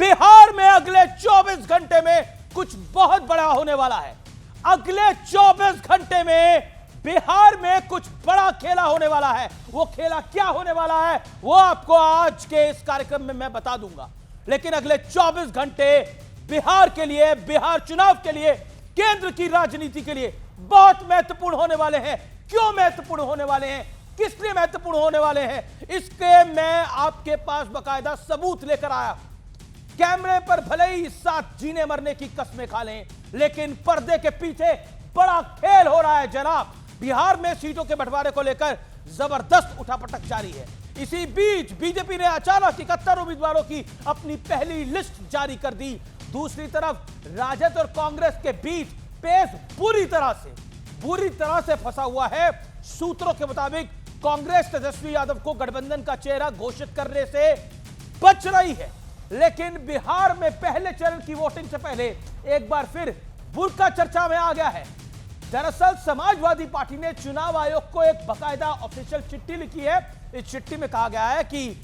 बिहार में अगले 24 घंटे में कुछ बहुत बड़ा होने वाला है। अगले 24 घंटे में बिहार में कुछ बड़ा खेला होने वाला है। वो खेला क्या होने वाला है वो आपको आज के इस कार्यक्रम में मैं बता दूंगा। लेकिन अगले 24 घंटे बिहार के लिए, बिहार चुनाव के लिए, केंद्र की राजनीति के लिए बहुत महत्वपूर्ण होने वाले हैं। क्यों महत्वपूर्ण होने वाले हैं, किस लिए महत्वपूर्ण होने वाले हैं, इसके मैं आपके पास बकायदा सबूत लेकर आया। कैमरे पर भले ही साथ जीने मरने की कस्में खा लें, लेकिन पर्दे के पीछे बड़ा खेल हो रहा है जनाब। बिहार में सीटों के बंटवारे को लेकर जबरदस्त उठापटक जारी है। इसी बीच बीजेपी ने अचानक 71 उम्मीदवारों की अपनी पहली लिस्ट जारी कर दी। दूसरी तरफ राजद और कांग्रेस के बीच पेस बुरी तरह से फंसा हुआ है। सूत्रों के मुताबिक कांग्रेस तेजस्वी यादव को गठबंधन का चेहरा घोषित करने से बच रही है, लेकिन बिहार में पहले चरण की वोटिंग से पहले एक बार फिर बुर्का चर्चा में आ गया है। दरअसल समाजवादी पार्टी ने चुनाव आयोग को एक बकायदा ऑफिशियल चिट्ठी लिखी है। इस चिट्ठी में कहा गया है कि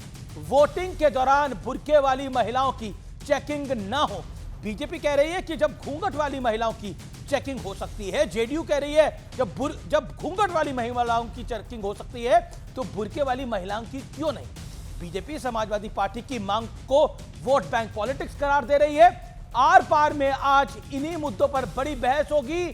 वोटिंग के दौरान बुर्के वाली महिलाओं की चेकिंग ना हो। बीजेपी कह रही है कि जब घूंघट वाली महिलाओं की चेकिंग हो सकती है, जेडीयू कह रही है जब घूंघट वाली महिलाओं की चेकिंग हो सकती है तो बुर्के वाली महिलाओं की क्यों नहीं। बीजेपी समाजवादी पार्टी की मांग को वोट बैंक पॉलिटिक्स करार दे रही है। आर पार में आज इन्हीं मुद्दों पर बड़ी बहस होगी।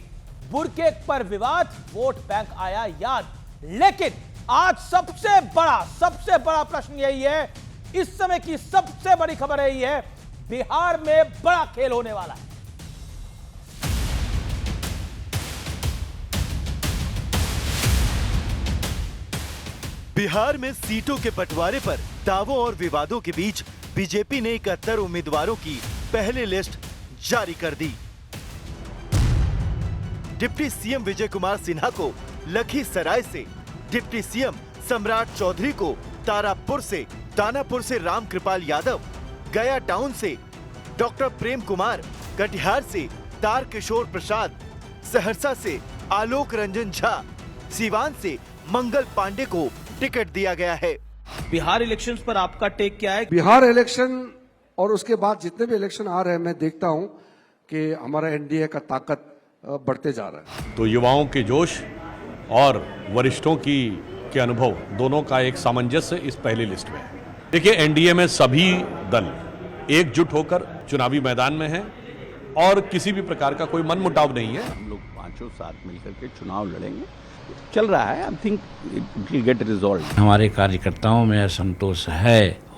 बुर्के पर विवाद, वोट बैंक आया याद। लेकिन आज सबसे बड़ा प्रश्न यही है, इस समय की सबसे बड़ी खबर यही है, बिहार में बड़ा खेल होने वाला है। बिहार में सीटों के बंटवारे पर दावों और विवादों के बीच बीजेपी ने 71 उम्मीदवारों की पहली लिस्ट जारी कर दी। डिप्टी सीएम विजय कुमार सिन्हा को लखीसराय से, डिप्टी सीएम सम्राट चौधरी को तारापुर से, दानापुर से रामकृपाल यादव, गया टाउन से डॉक्टर प्रेम कुमार, कटिहार से तारकिशोर प्रसाद, सहरसा से आलोक रंजन झा, सीवान से मंगल पांडे को टिकट दिया गया है। बिहार इलेक्शंस पर आपका टेक क्या है? बिहार इलेक्शन और उसके बाद जितने भी इलेक्शन आ रहे हैं, मैं देखता हूं कि हमारा एनडीए का ताकत बढ़ते जा रहा है। तो युवाओं के जोश और वरिष्ठों के अनुभव दोनों का एक सामंजस्य इस पहली लिस्ट में है। देखिए, एनडीए में सभी दल एकजुट होकर चुनावी मैदान में हैं और किसी भी प्रकार का कोई मनमुटाव नहीं है। हम लोग पांचों साथ मिलकर के चुनाव लड़ेंगे, चल रहा है। I think it will get resolve. हमारे कार्यकर्ताओं में असंतोष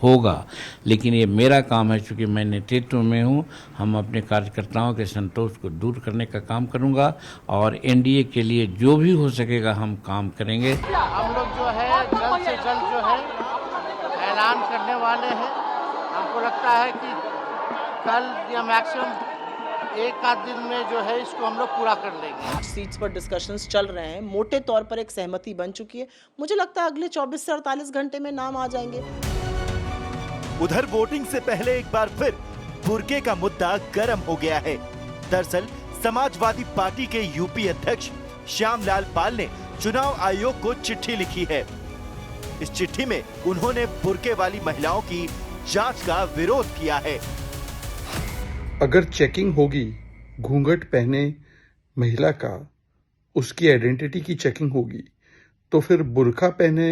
होगा, लेकिन ये मेरा काम है, चूंकि मैं नेतृत्व में हूँ। हम अपने कार्यकर्ताओं के संतोष को दूर करने का काम करूँगा और एनडीए के लिए जो भी हो सकेगा हम काम करेंगे। हम लोग जो है जल्द से जल्द जो है ऐलान करने वाले हैं। हमको लगता है कि कल या मैक्सिमम एक आध दिन में जो है इसको हम लोग पूरा कर लेंगे। सीट्स पर डिस्कशंस चल रहे हैं, मोटे तौर पर एक सहमति बन चुकी है। मुझे लगता है अगले 24 से 48 घंटे में नाम आ जाएंगे। उधर वोटिंग से पहले एक बार फिर बुर्के का मुद्दा गर्म हो गया है। दरअसल समाजवादी पार्टी के यूपी अध्यक्ष श्यामलाल पाल ने चुनाव आयोग को चिट्ठी लिखी है। इस चिट्ठी में उन्होंने बुर्के वाली महिलाओं की जांच का विरोध किया है। अगर चेकिंग होगी घूंघट पहने महिला का, उसकी आइडेंटिटी की चेकिंग होगी, तो फिर बुर्का पहने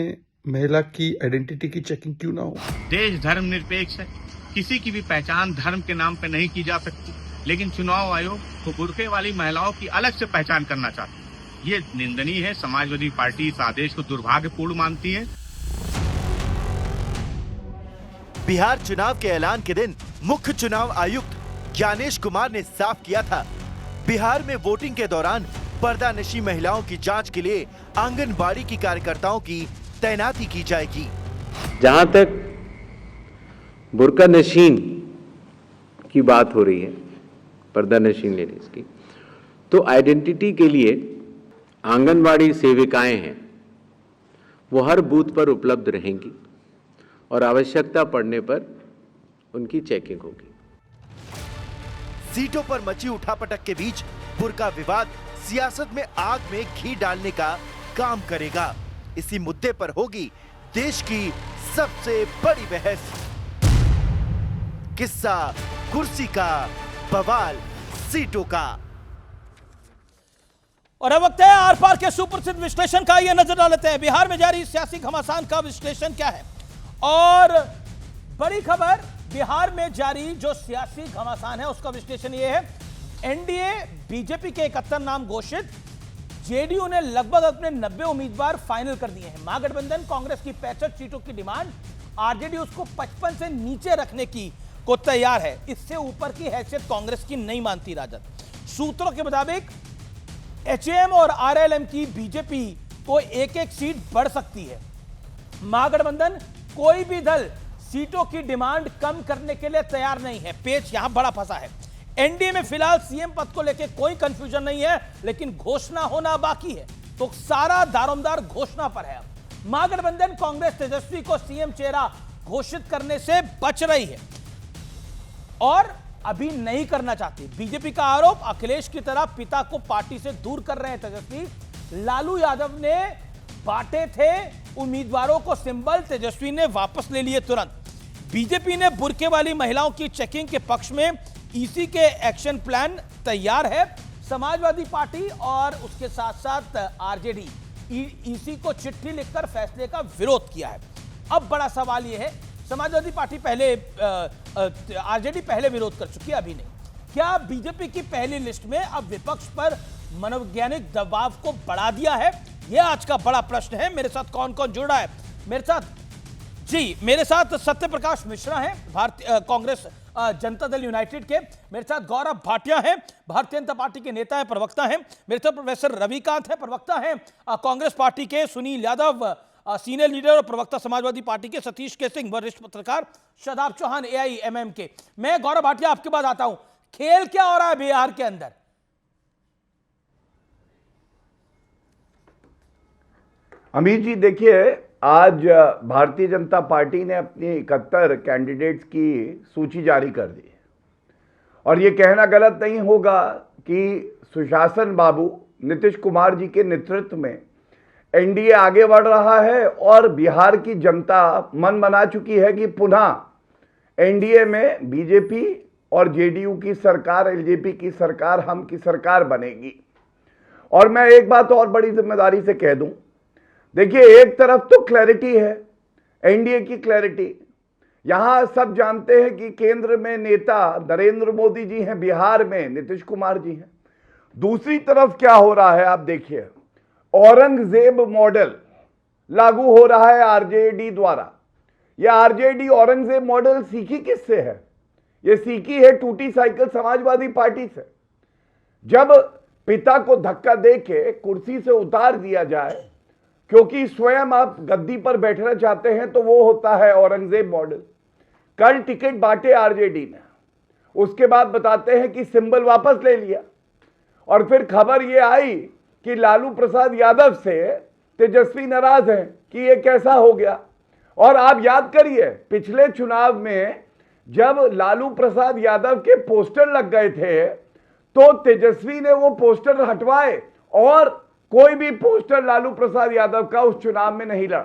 महिला की आइडेंटिटी की चेकिंग क्यों ना हो? देश धर्म निरपेक्ष है, किसी की भी पहचान धर्म के नाम पर नहीं की जा सकती, लेकिन चुनाव आयोग को बुर्के वाली महिलाओं की अलग से पहचान करना चाहता है। ये निंदनीय है। समाजवादी पार्टी इस आदेश को दुर्भाग्यपूर्ण मानती है। बिहार चुनाव के ऐलान के दिन मुख्य चुनाव आयुक्त ज्ञानेश कुमार ने साफ किया था, बिहार में वोटिंग के दौरान पर्दानशी महिलाओं की जांच के लिए आंगनबाड़ी की कार्यकर्ताओं की तैनाती की जाएगी। जहां तक बुर्का नशीन की बात हो रही है, पर्दा नशीन लेडीज की, तो आइडेंटिटी के लिए आंगनबाड़ी सेविकाएं हैं, वो हर बूथ पर उपलब्ध रहेंगी और आवश्यकता पड़ने पर उनकी चेकिंग होगी। सीटों पर मची उठापटक के बीच बुर्का विवाद सियासत में आग में घी डालने का काम करेगा। इसी मुद्दे पर होगी देश की सबसे बड़ी बहस। किस्सा कुर्सी का, बवाल सीटों का। और अब वक्त है आर पार के सुप्रसिद्ध विश्लेषण का। ये नजर डालते हैं बिहार में जारी सियासी घमासान का विश्लेषण क्या है। और बड़ी खबर, बिहार में जारी जो सियासी घमासान है उसका विश्लेषण ये है। एनडीए बीजेपी के 71 नाम घोषित, जेडीयू ने लगभग अपने 90 उम्मीदवार फाइनल कर दिए हैं। महागठबंधन कांग्रेस की 65 सीटों की डिमांड, आरजेडी उसको 55 से नीचे रखने की को तैयार है। इससे ऊपर की हैसियत कांग्रेस की नहीं मानती राजद। सूत्रों के मुताबिक एचएम और आरएलएम की बीजेपी को एक एक सीट बढ़ सकती है। महागठबंधन कोई भी दल सीटों की डिमांड कम करने के लिए तैयार नहीं है। पेच यहां बड़ा फंसा है। एनडीए में फिलहाल सीएम पद को लेकर कोई कंफ्यूजन नहीं है, लेकिन घोषणा होना बाकी है। तो सारा दारोमदार घोषणा पर है। महागठबंधन कांग्रेस तेजस्वी को सीएम चेहरा घोषित करने से बच रही है और अभी नहीं करना चाहती। बीजेपी का आरोप, अखिलेश की तरह पिता को पार्टी से दूर कर रहे हैं तेजस्वी। लालू यादव ने बांटे थे उम्मीदवारों को सिंबल, तेजस्वी ने वापस ले लिए तुरंत। बीजेपी ने बुर्के वाली महिलाओं की चेकिंग के पक्ष में ईसी के एक्शन प्लान तैयार है। समाजवादी पार्टी और उसके साथ साथ आरजेडी ईसी को चिट्ठी लिखकर फैसले का विरोध किया है। अब बड़ा सवाल यह है, समाजवादी पार्टी पहले, आरजेडी पहले विरोध कर चुकी है, अभी नहीं। क्या बीजेपी की पहली लिस्ट में अब विपक्ष पर मनोवैज्ञानिक दबाव को बढ़ा दिया है? यह आज का बड़ा प्रश्न है। मेरे साथ कौन कौन जुड़ रहा है? मेरे साथ सत्य प्रकाश मिश्रा हैं, भारतीय कांग्रेस जनता दल यूनाइटेड के। मेरे साथ गौरव भाटिया हैं, भारतीय जनता पार्टी के नेता हैं, प्रवक्ता हैं। मेरे साथ प्रोफेसर रविकांत है, प्रवक्ता हैं कांग्रेस पार्टी के। सुनील यादव, सीनियर लीडर और प्रवक्ता समाजवादी पार्टी के। सतीश के सिंह, वरिष्ठ पत्रकार। शादाब चौहान, एआईएमएम के। मैं गौरव भाटिया आपके पास आता हूं। खेल क्या हो रहा है बिहार के अंदर? अमीर जी देखिए, आज भारतीय जनता पार्टी ने अपनी 71 कैंडिडेट्स की सूची जारी कर दी और ये कहना गलत नहीं होगा कि सुशासन बाबू नीतीश कुमार जी के नेतृत्व में एनडीए आगे बढ़ रहा है और बिहार की जनता मन बना चुकी है कि पुनः एनडीए में बीजेपी और जेडीयू की सरकार, एलजेपी की सरकार, हम की सरकार बनेगी। और मैं एक बात और बड़ी जिम्मेदारी से कह दूं, देखिए एक तरफ तो क्लैरिटी है, एनडीए की क्लैरिटी। यहां सब जानते हैं कि केंद्र में नेता नरेंद्र मोदी जी हैं, बिहार में नीतीश कुमार जी हैं। दूसरी तरफ क्या हो रहा है आप देखिए, औरंगजेब मॉडल लागू हो रहा है आरजेडी द्वारा। यह आरजेडी औरंगजेब मॉडल सीखी किससे है? यह सीखी है टूटी साइकिल समाजवादी पार्टी से। जब पिता को धक्का देके कुर्सी से उतार दिया जाए क्योंकि स्वयं आप गद्दी पर बैठना चाहते हैं, तो वो होता है औरंगजेब मॉडल। कल टिकट बांटे आरजेडी ने, उसके बाद बताते हैं कि सिंबल वापस ले लिया और फिर खबर ये आई कि लालू प्रसाद यादव से तेजस्वी नाराज हैं कि ये कैसा हो गया। और आप याद करिए, पिछले चुनाव में जब लालू प्रसाद यादव के पोस्टर लग गए थे तो तेजस्वी ने वो पोस्टर हटवाए और कोई भी पोस्टर लालू प्रसाद यादव का उस चुनाव में नहीं लगा।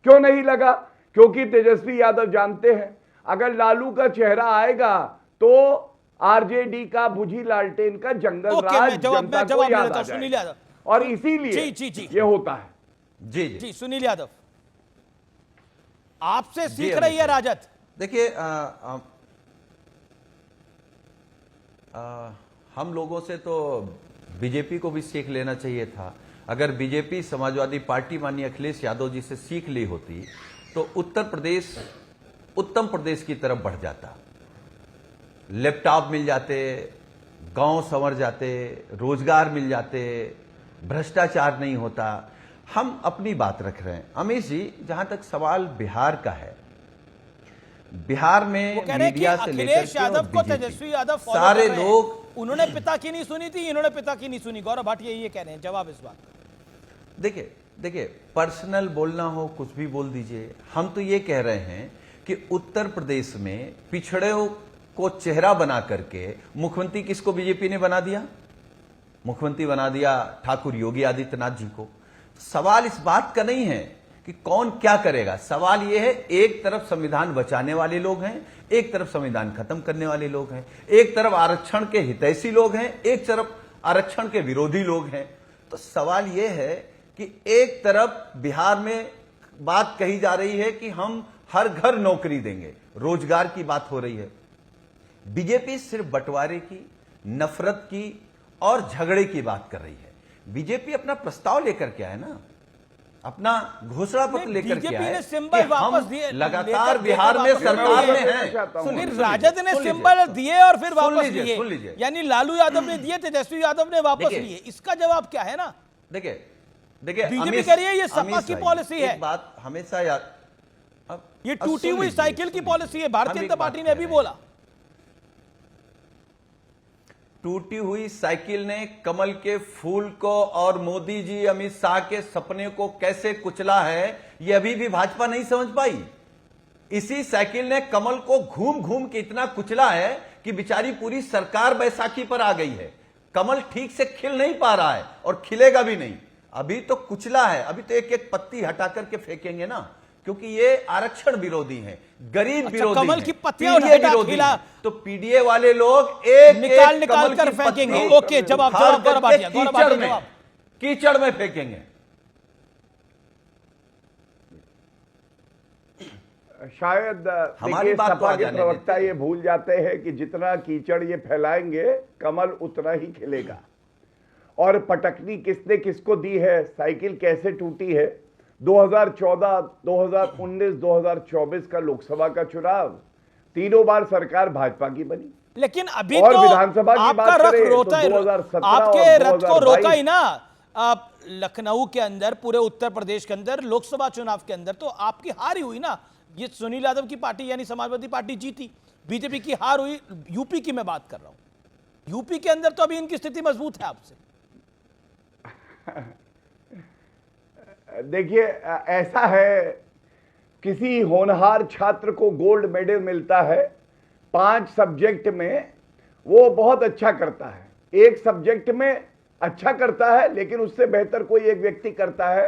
क्यों नहीं लगा? क्योंकि तेजस्वी यादव जानते हैं अगर लालू का चेहरा आएगा तो आरजेडी का बुझी लालटेन का जंगल राज जनता को याद आ जाएगा। और इसीलिए ये होता है। जी सुनील यादव, आपसे सीख रही है राजद। देखिए, हम लोगों से तो बीजेपी को भी सीख लेना चाहिए था। अगर बीजेपी समाजवादी पार्टी माननीय अखिलेश यादव जी से सीख ली होती तो उत्तर प्रदेश उत्तम प्रदेश की तरफ बढ़ जाता। लैपटॉप मिल जाते, गांव संवर जाते, रोजगार मिल जाते, भ्रष्टाचार नहीं होता। हम अपनी बात रख रहे हैं। अमीश जी, जहां तक सवाल बिहार का है, बिहार में मीडिया से अखिलेश यादव को तेजस्वी यादव सारे लोग, उन्होंने पिता की नहीं सुनी थी, इन्होंने पिता की नहीं सुनी। गौरव भाटिया ये कह रहे हैं, जवाब इस बात। देखिए पर्सनल बोलना हो कुछ भी बोल दीजिए। हम तो ये कह रहे हैं कि उत्तर प्रदेश में पिछड़ों को चेहरा बना करके मुख्यमंत्री किसको बीजेपी ने बना दिया? मुख्यमंत्री बना दिया ठाकुर योगी आदित्यनाथ जी को। सवाल इस बात का नहीं है कि कौन क्या करेगा, सवाल यह है एक तरफ संविधान बचाने वाले लोग हैं, एक तरफ संविधान खत्म करने वाले लोग हैं, एक तरफ आरक्षण के हितैषी लोग हैं, एक तरफ आरक्षण के विरोधी लोग हैं। तो सवाल यह है कि एक तरफ बिहार में बात कही जा रही है कि हम हर घर नौकरी देंगे, रोजगार की बात हो रही है। बीजेपी सिर्फ बंटवारे की, नफरत की और झगड़े की बात कर रही है। बीजेपी अपना प्रस्ताव लेकर के है ना, अपना घोषणा पत्र लेकर के आए सिंबल वापस दिए, लगातार बिहार में सरकार में है। राजद ने सिंबल दिए और फिर वापस लिए, यानी लालू यादव ने दिए, तेजस्वी यादव ने वापस लिए। इसका जवाब क्या है ना? देखिए बीजेपी कह रही है ये सपा की पॉलिसी है। बात हमेशा याद, ये टूटी हुई साइकिल की पॉलिसी है। भारतीय जनता पार्टी ने अभी बोला टूटी हुई साइकिल ने कमल के फूल को और मोदी जी अमित शाह के सपने को कैसे कुचला है, यह अभी भी भाजपा नहीं समझ पाई। इसी साइकिल ने कमल को घूम घूम के इतना कुचला है कि बेचारी पूरी सरकार बैसाखी पर आ गई है। कमल ठीक से खिल नहीं पा रहा है और खिलेगा भी नहीं। अभी तो कुचला है, अभी तो एक एक पत्ती हटा करके फेंकेंगे ना, क्योंकि ये आरक्षण विरोधी हैं, गरीब विरोधी कमल हैं, की पत्तियां विरोधी हैं। तो पीडीए वाले लोग एक निकाल कर फेंकेंगे। ओके, जवाब कीचड़ में फेंकेंगे। शायद हमारी बात सपा के प्रवक्ता ये भूल जाते हैं कि जितना कीचड़ ये फैलाएंगे कमल उतना ही खिलेगा। और पटकनी किसने किसको दी है, साइकिल कैसे टूटी है। 2014, 2019, 2024 का लोकसभा का चुनाव, तीनों बार सरकार भाजपा की बनी। लेकिन अभी और तो विधानसभा की आपका बात रथ करें रोता तो है, 2017 आपके और रथ को 2022 रोका ही ना। आप लखनऊ के अंदर, पूरे उत्तर प्रदेश के अंदर लोकसभा चुनाव के अंदर तो आपकी हार ही हुई ना। ये सुनील यादव की पार्टी यानी समाजवादी पार्टी जीती, बीजेपी की हार हुई। यूपी की मैं बात कर रहा हूं। यूपी के अंदर तो अभी इनकी स्थिति मजबूत है आपसे। देखिए, ऐसा है, किसी होनहार छात्र को गोल्ड मेडल मिलता है 5 सब्जेक्ट में, वो बहुत अच्छा करता है। एक सब्जेक्ट में अच्छा करता है लेकिन उससे बेहतर कोई एक व्यक्ति करता है,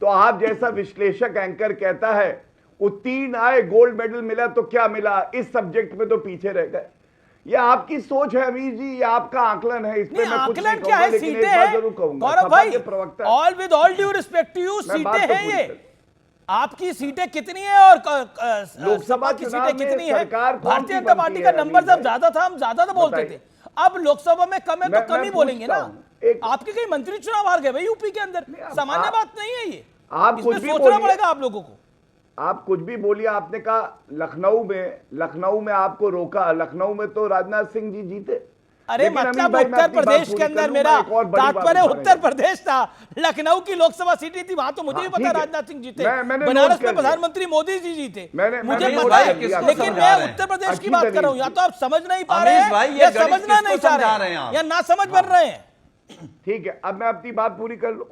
तो आप जैसा विश्लेषक एंकर कहता है उत्तीर्ण आए, गोल्ड मेडल मिला तो क्या मिला, इस सब्जेक्ट में तो पीछे रह गए। ये आपकी सोच है अमीर जी, ये आपका आकलन है। इसमें मैं कुछ नहीं क्या है, सीटें हैं गौरव भाई, all with all due respect to you, सीटें हैं ये। आपकी सीटें कितनी है और लोकसभा की सीटें कितनी है? भारतीय जनता पार्टी का नंबर जब ज्यादा था हम ज्यादा तो बोलते थे, अब लोकसभा में कम है तो कम ही बोलेंगे ना। आपके कई मंत्री चुनाव हार गए भाई यूपी के अंदर, सामान्य बात नहीं है ये। आप कुछ भी सोचना पड़ेगा आप लोगों को। आप कुछ भी बोलिए। आपने कहा लखनऊ में आपको रोका, लखनऊ में तो राजनाथ सिंह जी जीते। अरे मतलब उत्तर प्रदेश के अंदर, मेरा तात्पर्य उत्तर प्रदेश था, लखनऊ की लोकसभा सीट थी, वहां तो मुझे भी पता राजनाथ सिंह जीते, बनारस में प्रधानमंत्री मोदी जी जीते, मुझे पता है। लेकिन मैं उत्तर प्रदेश की बात कर रहा हूँ। या तो आप समझ नहीं पा रहे हैं या समझना नहीं चाह रहे हैं या ना समझ बन रहे हैं। ठीक है, अब मैं अपनी बात पूरी कर लूं।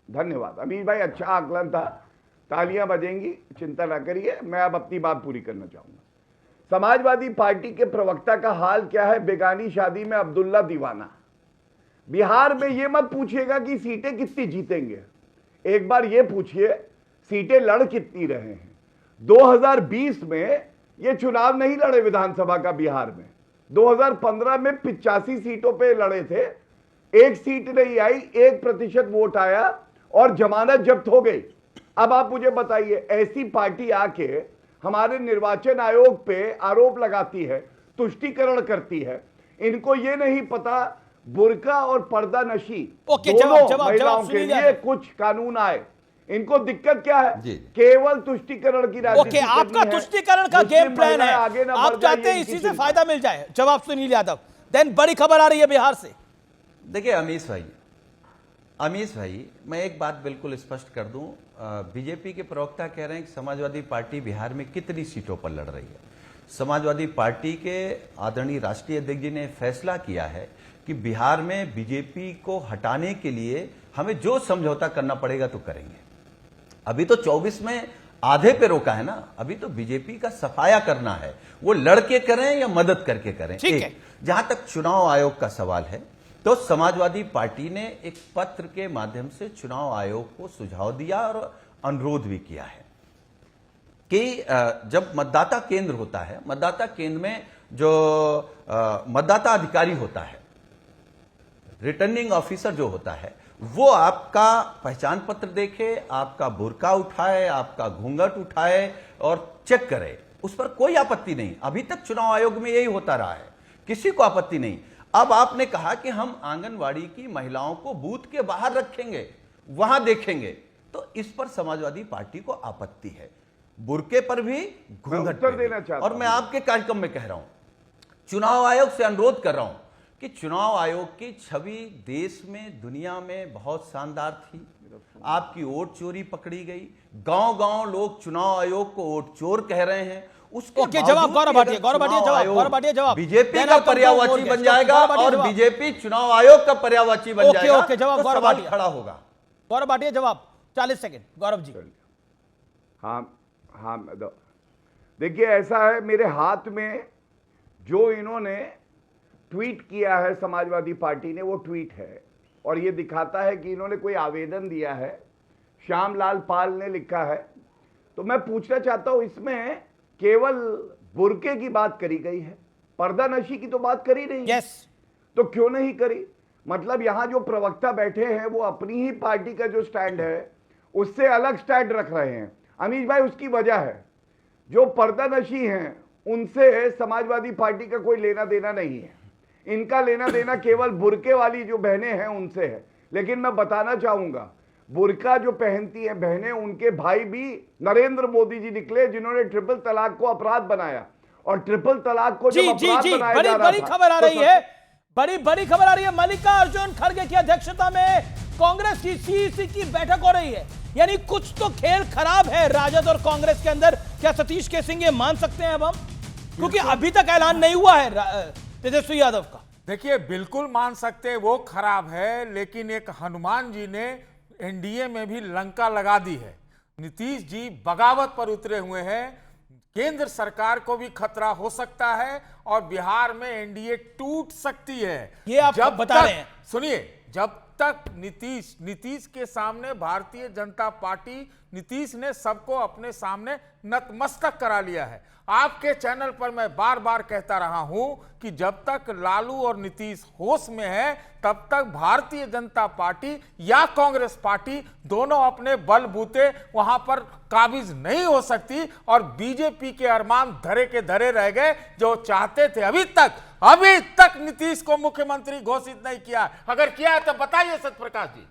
धन्यवाद अमीर भाई, अच्छा आकलन था, तालियां बजेंगी, चिंता ना करिए। मैं अब अपनी बात पूरी करना चाहूंगा। समाजवादी पार्टी के प्रवक्ता का हाल क्या है, बेगानी शादी में अब्दुल्ला दीवाना। बिहार में यह मत पूछिएगा कि सीटें कितनी जीतेंगे, एक बार यह पूछिए सीटें लड़ कितनी रहे हैं। 2020 में यह चुनाव नहीं लड़े विधानसभा का बिहार में, 2015 में 85 सीटों पे लड़े थे, एक सीट नहीं आई, 1% वोट आया और जमानत जब्त हो गई। अब आप मुझे बताइए, ऐसी पार्टी आके हमारे निर्वाचन आयोग पे आरोप लगाती है, तुष्टीकरण करती है, इनको ये नहीं पता बुर्का और पर्दा नशी दोनों महिलाओं के लिए कुछ कानून आए। इनको दिक्कत क्या है, केवल तुष्टीकरण की राजनीति। आपका तुष्टीकरण का गेम प्लान है, आप चाहते हैं इसी से फायदा मिल जाए। जवाब सुनील यादव। देन बड़ी खबर आ रही है बिहार से। देखिए अमीश भाई, मैं एक बात बिल्कुल स्पष्ट कर दूं। बीजेपी के प्रवक्ता कह रहे हैं कि समाजवादी पार्टी बिहार में कितनी सीटों पर लड़ रही है। समाजवादी पार्टी के आदरणीय राष्ट्रीय अध्यक्ष जी ने फैसला किया है कि बिहार में बीजेपी को हटाने के लिए हमें जो समझौता करना पड़ेगा तो करेंगे। अभी तो 24 में आधे पे रोका है ना, अभी तो बीजेपी का सफाया करना है, वो लड़के करें या मदद करके करें। ठीक है। जहां तक चुनाव आयोग का सवाल है, तो समाजवादी पार्टी ने एक पत्र के माध्यम से चुनाव आयोग को सुझाव दिया और अनुरोध भी किया है कि जब मतदाता केंद्र होता है, मतदाता केंद्र में जो मतदाता अधिकारी होता है, रिटर्निंग ऑफिसर जो होता है, वो आपका पहचान पत्र देखे, आपका बुर्का उठाए, आपका घूंघट उठाए और चेक करे, उस पर कोई आपत्ति नहीं। अभी तक चुनाव आयोग में यही होता रहा है, किसी को आपत्ति नहीं। अब आपने कहा कि हम आंगनवाड़ी की महिलाओं को बूथ के बाहर रखेंगे, वहां देखेंगे, तो इस पर समाजवादी पार्टी को आपत्ति है। बुर्के पर भी, घूंघट पर भी। और मैं आपके कार्यक्रम में कह रहा हूं, चुनाव आयोग से अनुरोध कर रहा हूं कि चुनाव आयोग की छवि देश में, दुनिया में बहुत शानदार थी। आपकी वोट चोरी पकड़ी गई, गांव-गांव लोग चुनाव आयोग को वोट चोर कह रहे हैं। उसके जवाब गौरव भाटिया जवाब बीजेपी का पर्यायवाची बन जाएगा और बीजेपी चुनाव आयोग का पर्यायवाची बन जाएगा। ओके, जवाब गौरव भाटिया खड़ा होगा। गौरव भाटिया जवाब 40 सेकंड। गौरव जी। हाँ, देखिए ऐसा है, मेरे हाथ में जो इन्होंने ट्वीट किया है समाजवादी पार्टी ने, वो ट्वीट है और ये दिखाता है कि इन्होंने कोई आवेदन दिया है। श्यामलाल पाल ने लिखा है। तो मैं पूछना चाहता हूं, इसमें केवल बुर्के की बात करी गई है, पर्दा नशी की तो बात करी नहीं। यस। तो क्यों नहीं करी? मतलब यहां जो प्रवक्ता बैठे हैं वो अपनी ही पार्टी का जो स्टैंड है उससे अलग स्टैंड रख रहे हैं। अमीश भाई, उसकी वजह है जो पर्दा नशी हैं उनसे समाजवादी पार्टी का कोई लेना देना नहीं है। इनका लेना देना केवल बुर्के वाली जो बहनें हैं उनसे है। लेकिन मैं बताना चाहूंगा, बुर्का जो पहनती हैं बहनें, उनके भाई भी नरेंद्र मोदी जी निकले जिन्होंने ट्रिपल तलाक को अपराध बनाया। और ट्रिपल तलाक को जब अपराध बनाया जा रहा बड़ी खबर आ रही है, बड़ी खबर आ रही है। मल्लिकार्जुन खड़गे की अध्यक्षता में कांग्रेस की सीईसी की बैठक हो रही है। यानी कुछ तो खेल खराब है राजद और कांग्रेस के अंदर। क्या सतीश के सिंह ये मान सकते हैं अब हम? क्योंकि अभी तक ऐलान नहीं हुआ है तेजस्वी यादव का। देखिए, बिल्कुल मान सकते हैं वो खराब है, लेकिन एक हनुमान जी ने एनडीए में भी लंका लगा दी है। नीतीश जी बगावत पर उतरे हुए हैं। केंद्र सरकार को भी खतरा हो सकता है और बिहार में एनडीए टूट सकती है। ये आप जब बता रहे हैं। सुनिए, जब तक नीतीश के सामने भारतीय जनता पार्टी, नीतीश ने सबको अपने सामने नतमस्तक करा लिया है। आपके चैनल पर मैं बार बार कहता रहा हूं कि जब तक लालू और नीतीश होश में है तब तक भारतीय जनता पार्टी या कांग्रेस पार्टी दोनों अपने बलबूते वहां पर काबिज नहीं हो सकती। और बीजेपी के अरमान धरे के धरे रह गए। जो चाहते थे अभी तक नीतीश को मुख्यमंत्री घोषित नहीं किया। अगर किया है तो बताइए सत्यप्रकाश जी,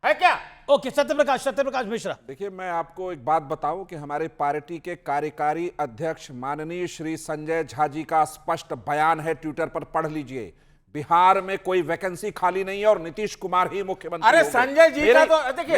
है क्या? ओके, सत्यप्रकाश मिश्रा। देखिए, मैं आपको एक बात बताऊं कि हमारे पार्टी के कार्यकारी अध्यक्ष माननीय श्री संजय झा जी का स्पष्ट बयान है, ट्विटर पर पढ़ लीजिए। बिहार में कोई वैकेंसी खाली नहीं है और नीतीश कुमार ही मुख्यमंत्री। अरे संजय जी का तो देखिए,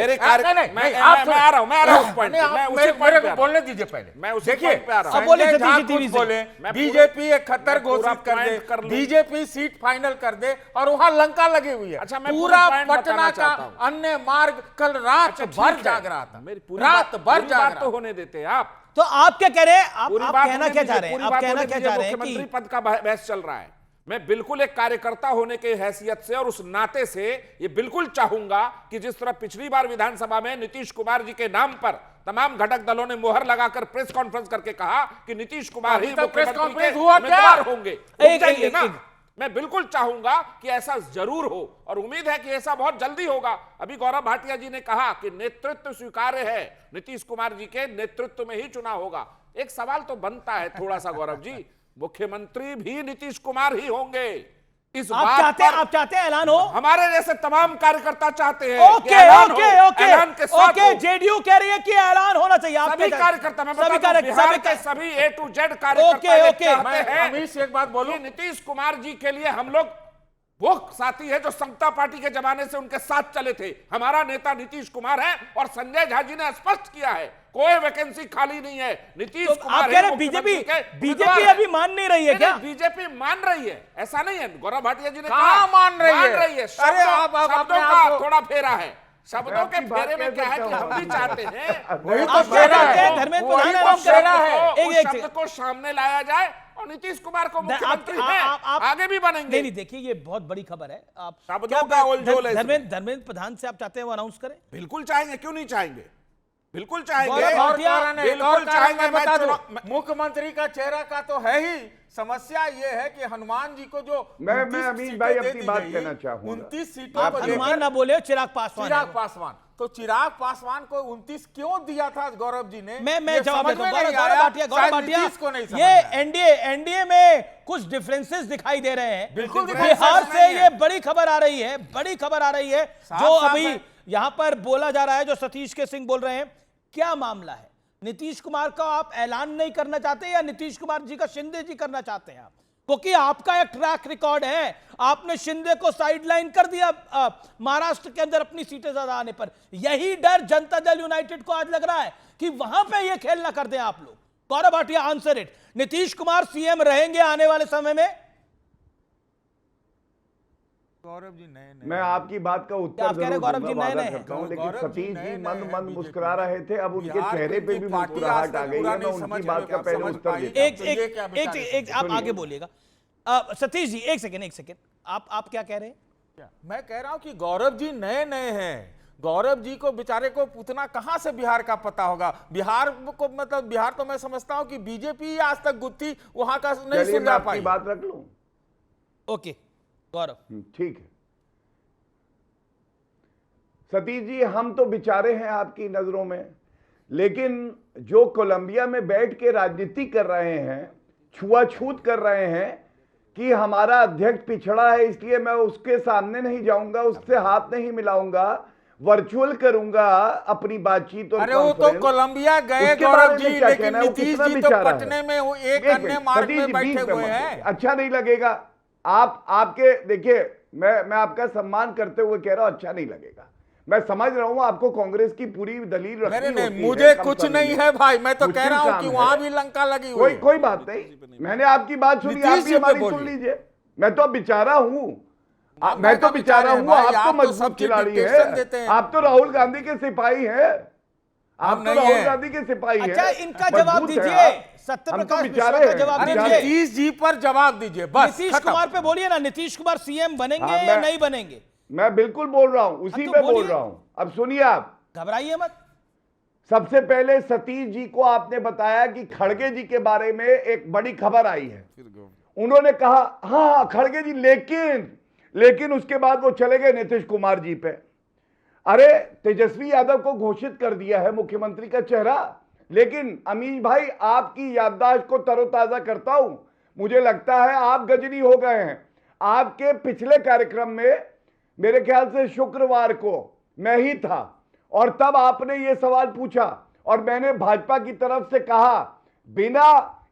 मैं आ रहा हूं उस पॉइंट पे। मेरे को बोलने दीजिए पहले। मैं उसी पॉइंट पे आ रहा हूं। संजय झा कुछ बोले, बीजेपी एक खतर घोषित कर दे, बीजेपी सीट फाइनल कर दे और वहां लंका लगी हुई है। अच्छा, पूरा पटना का अन्य मार्ग कल रात भर जाग रहा था। रात भर जाग रहा। तो होने देते आप। तो आप क्या कह रहे हैं? आप कहना क्या चाह रहे हैं? आप कहना क्या चाह रहे हैं? मुख्यमंत्री पद का बहस चल रहा है। मैं बिल्कुल एक कार्यकर्ता होने के हैसियत से और उस नाते से ये बिल्कुल चाहूंगा कि जिस तरह पिछली बार विधानसभा में नीतीश कुमार जी के नाम पर तमाम घटक दलों ने मोहर लगाकर प्रेस कॉन्फ्रेंस करके कहा कि नीतीश कुमार ही मुख्यमंत्री के उम्मीदवार होंगे, मैं बिल्कुल चाहूंगा कि ऐसा जरूर हो और उम्मीद है कि ऐसा बहुत जल्दी होगा। अभी गौरव भाटिया जी ने कहा कि नेतृत्व स्वीकार्य है, नीतीश कुमार जी के नेतृत्व में ही चुनाव होगा। एक सवाल तो बनता है थोड़ा सा गौरव जी, मुख्यमंत्री भी नीतीश कुमार ही होंगे। इस आप चाहते हैं ऐलान हो? हमारे जैसे तमाम कार्यकर्ता चाहते हैं। ओके, जेडीयू कह रही है कि ऐलान होना चाहिए। सभी कार्यकर्ता, मैं बता दूं, बिहार के सभी A to Z कार्यकर्ता चाहते हैं। अमीश, एक बात बोलूं, नीतीश कुमार जी के लिए हम लोग वो साथी है जो समता पार्टी के जमाने से उनके साथ चले थे। हमारा नेता नीतीश कुमार है और संजय झा जी ने स्पष्ट किया है कोई वैकेंसी खाली नहीं है। नीतीश कुमार है। बीजेपी अभी मान नहीं रही है क्या? बीजेपी मान रही है, ऐसा नहीं है। गौरव भाटिया जी ने कहा मान रही है। शब्दों का थोड़ा फेरा है। शब्दों के फेरे में क्या है कि हम भी चाहते हैं वही तो फेरा है, शब्द को सामने लाया जाए और नीतीश कुमार को मुख्यमंत्री आगे भी बनेंगे। नहीं, देखिए ये बहुत बड़ी खबर है। आप शब्दों का उलझोल है। धर्मेंद्र प्रधान से आप चाहते हैं वो अनाउंस करें? बिल्कुल चाहेंगे, क्यों नहीं चाहेंगे। बिल्कुल चाहेंगे, और कारण है, बिल्कुल और कारण चाहेंगे। मैं बता दूं, मैं मुख्यमंत्री का चेहरा का तो है ही, समस्या ये है कि हनुमान जी को जो मैं अमीन भाई अपनी बात कहना चाहूंगा। 29 सीटों आप को हनुमान ना बोले, चिराग पासवान तो चिराग पासवान को 29 क्यों दिया था गौरव जी ने? मैं जवाब देता हूं। गौरव भाटिया, ये एनडीए में कुछ डिफरेंसेस दिखाई दे रहे हैं। बिल्कुल बिहार से ये बड़ी खबर आ रही है, जो अभी यहां पर बोला जा रहा है, जो सतीश के सिंह बोल रहे हैं। क्या मामला है? नीतीश कुमार का आप ऐलान नहीं करना चाहते या नीतीश कुमार जी का शिंदे जी करना चाहते हैं आप? क्योंकि आपका एक ट्रैक रिकॉर्ड है, आपने शिंदे को साइडलाइन कर दिया महाराष्ट्र के अंदर अपनी सीटें ज्यादा आने पर। यही डर जनता दल यूनाइटेड को आज लग रहा है कि वहां पे ये खेल ना कर दें आप लोग। Gaurav Bhatia, answer it. Nitish Kumar CM रहेंगे आने वाले समय में? गौरव जी नए मैं आपकी बात का उत्तर आप कह रहे गौरव जी वादा नए करता हूं, लेकिन गौरव जी सतीश जी नए मंद मुस्कुरा रहे थे, अब उनके बिहार चेहरे की पे भी पार्टी मुस्कुराहट आज आ तक गई पूरा है। मैं नहीं उनकी समझ बात का पाई, पहले समझ उत्तर पाई। देता हूं। एक आप आगे बोलिएगा। सतीश जी एक सेकेंड, आप क्या कह रहे हैं? मैं कह रहा हूं कि गौरव जी नए हैं। गौरव जी को बेचारे को उतना कहां से बिहार का पता होगा? बिहार को मतलब बिहार तो मैं समझता हूं कि बीजेपी आज तक गुत्थी वहां का नहीं सुलझा पाई। बात रख लूं? ओके गौरव, ठीक है। सतीश जी, हम तो बेचारे हैं आपकी नजरों में, लेकिन जो कोलंबिया में बैठ के राजनीति कर रहे हैं, छुआछूत कर रहे हैं कि हमारा अध्यक्ष पिछड़ा है इसलिए मैं उसके सामने नहीं जाऊंगा, उससे हाथ नहीं मिलाऊंगा, वर्चुअल करूंगा अपनी बातचीत। और अरे वो तो कोलंबिया गए गौरव जी, लेकिन नीतीश जी तो पटने में एक अन्य मार्ग में बैठे हुए हैं। अच्छा नहीं लगेगा आपके, देखिए मैं आपका सम्मान करते हुए कह रहा हूं, अच्छा नहीं लगेगा। मैं समझ रहा हूं आपको कांग्रेस की पूरी दलील रखनी होती है। मुझे कुछ नहीं है भाई, मैं तो कह रहा हूं कि वहां भी लंका लगी हुई है। कोई बात नहीं, मैंने आपकी बात सुनी, आप भी हमारी सुन लीजिए। मैं तो बेचारा हूं, मैं तो बेचारा हूं, आप तो मजबूत खिलाड़ी है, आप तो राहुल गांधी के सिपाही हैं, आप तो राहुल गांधी के सिपाही हैं। अच्छा, इनका जवाब दीजिए, सत्यप्रकाश मिश्रा का जवाब दीजिए। नीतीश जी पर जवाब दीजिए बस। नीतीश कुमार पे बोलिए ना, नीतीश कुमार सीएम बनेंगे या नहीं बनेंगे? मैं बिल्कुल बोल रहा हूं, उसी पे बोल रहा हूं। अब सुनिए, आप घबराइए मत। सबसे पहले सतीश जी को आपने बताया कि खड़गे जी के बारे में एक बड़ी खबर आई है। उन्होंने कहा हाँ खड़गे जी, लेकिन उसके बाद वो चले गए नीतीश कुमार जी पे। अरे तेजस्वी यादव को घोषित कर दिया है मुख्यमंत्री का चेहरा। लेकिन अमीन भाई, आपकी याददाश्त को तरोताजा करता हूं, मुझे लगता है आप गजनी हो गए हैं। आपके पिछले कार्यक्रम में मेरे ख्याल से शुक्रवार को मैं ही था, और तब आपने ये सवाल पूछा और मैंने भाजपा की तरफ से कहा बिना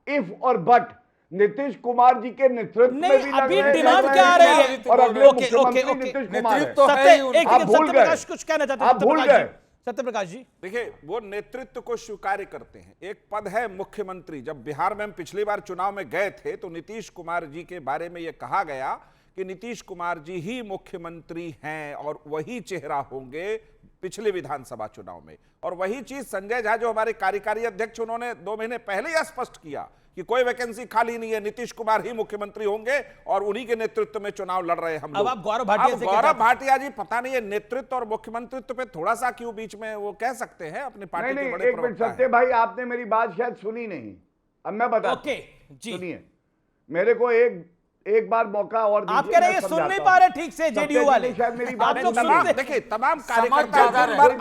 इफ और बट नीतीश कुमार जी के नेतृत्व में भी अभी डिमांड क्या आ रही है? और अगले मुख्यमंत्री नीतीश कुमार है। आप भूल गए, कुछ कहना चाहते हैं? आप भूल गए। सत्यप्रकाश जी देखिए, वो नेतृत्व को स्वीकार करते हैं। एक पद है मुख्यमंत्री। जब बिहार में हम पिछली बार चुनाव में गए थे तो नीतीश कुमार जी के बारे में यह कहा गया कि नीतीश कुमार जी ही मुख्यमंत्री हैं और वही चेहरा होंगे पिछले विधानसभा चुनाव में। और वही चीज संजय झा जो हमारे कार्यकारी अध्यक्ष, उन्होंने 2 महीने पहले ही स्पष्ट किया कि कोई वैकेंसी खाली नहीं है, नीतीश कुमार ही मुख्यमंत्री होंगे और उन्हीं के नेतृत्व में चुनाव लड़ रहे हैं हम लोग। अब आप गौरव भाटिया से गौरव भाटिया जी, पता नहीं है नेतृत्व और मुख्यमंत्रित्व पे थोड़ा सा क्यों बीच में वो कह सकते हैं अपनी पार्टी के बड़े एक मिनट सत्य भाई, आपने मेरी बात शायद सुनी नहीं। अब मैं बताता हूं, सुनिए, मेरे को एक बार मौका और दीजिए। आप कह रहे हैं सुन नहीं पा रहे ठीक से जेडीयू वाले? शायद मेरी आप बात लोग देखिए, तमाम कार्यकर्ता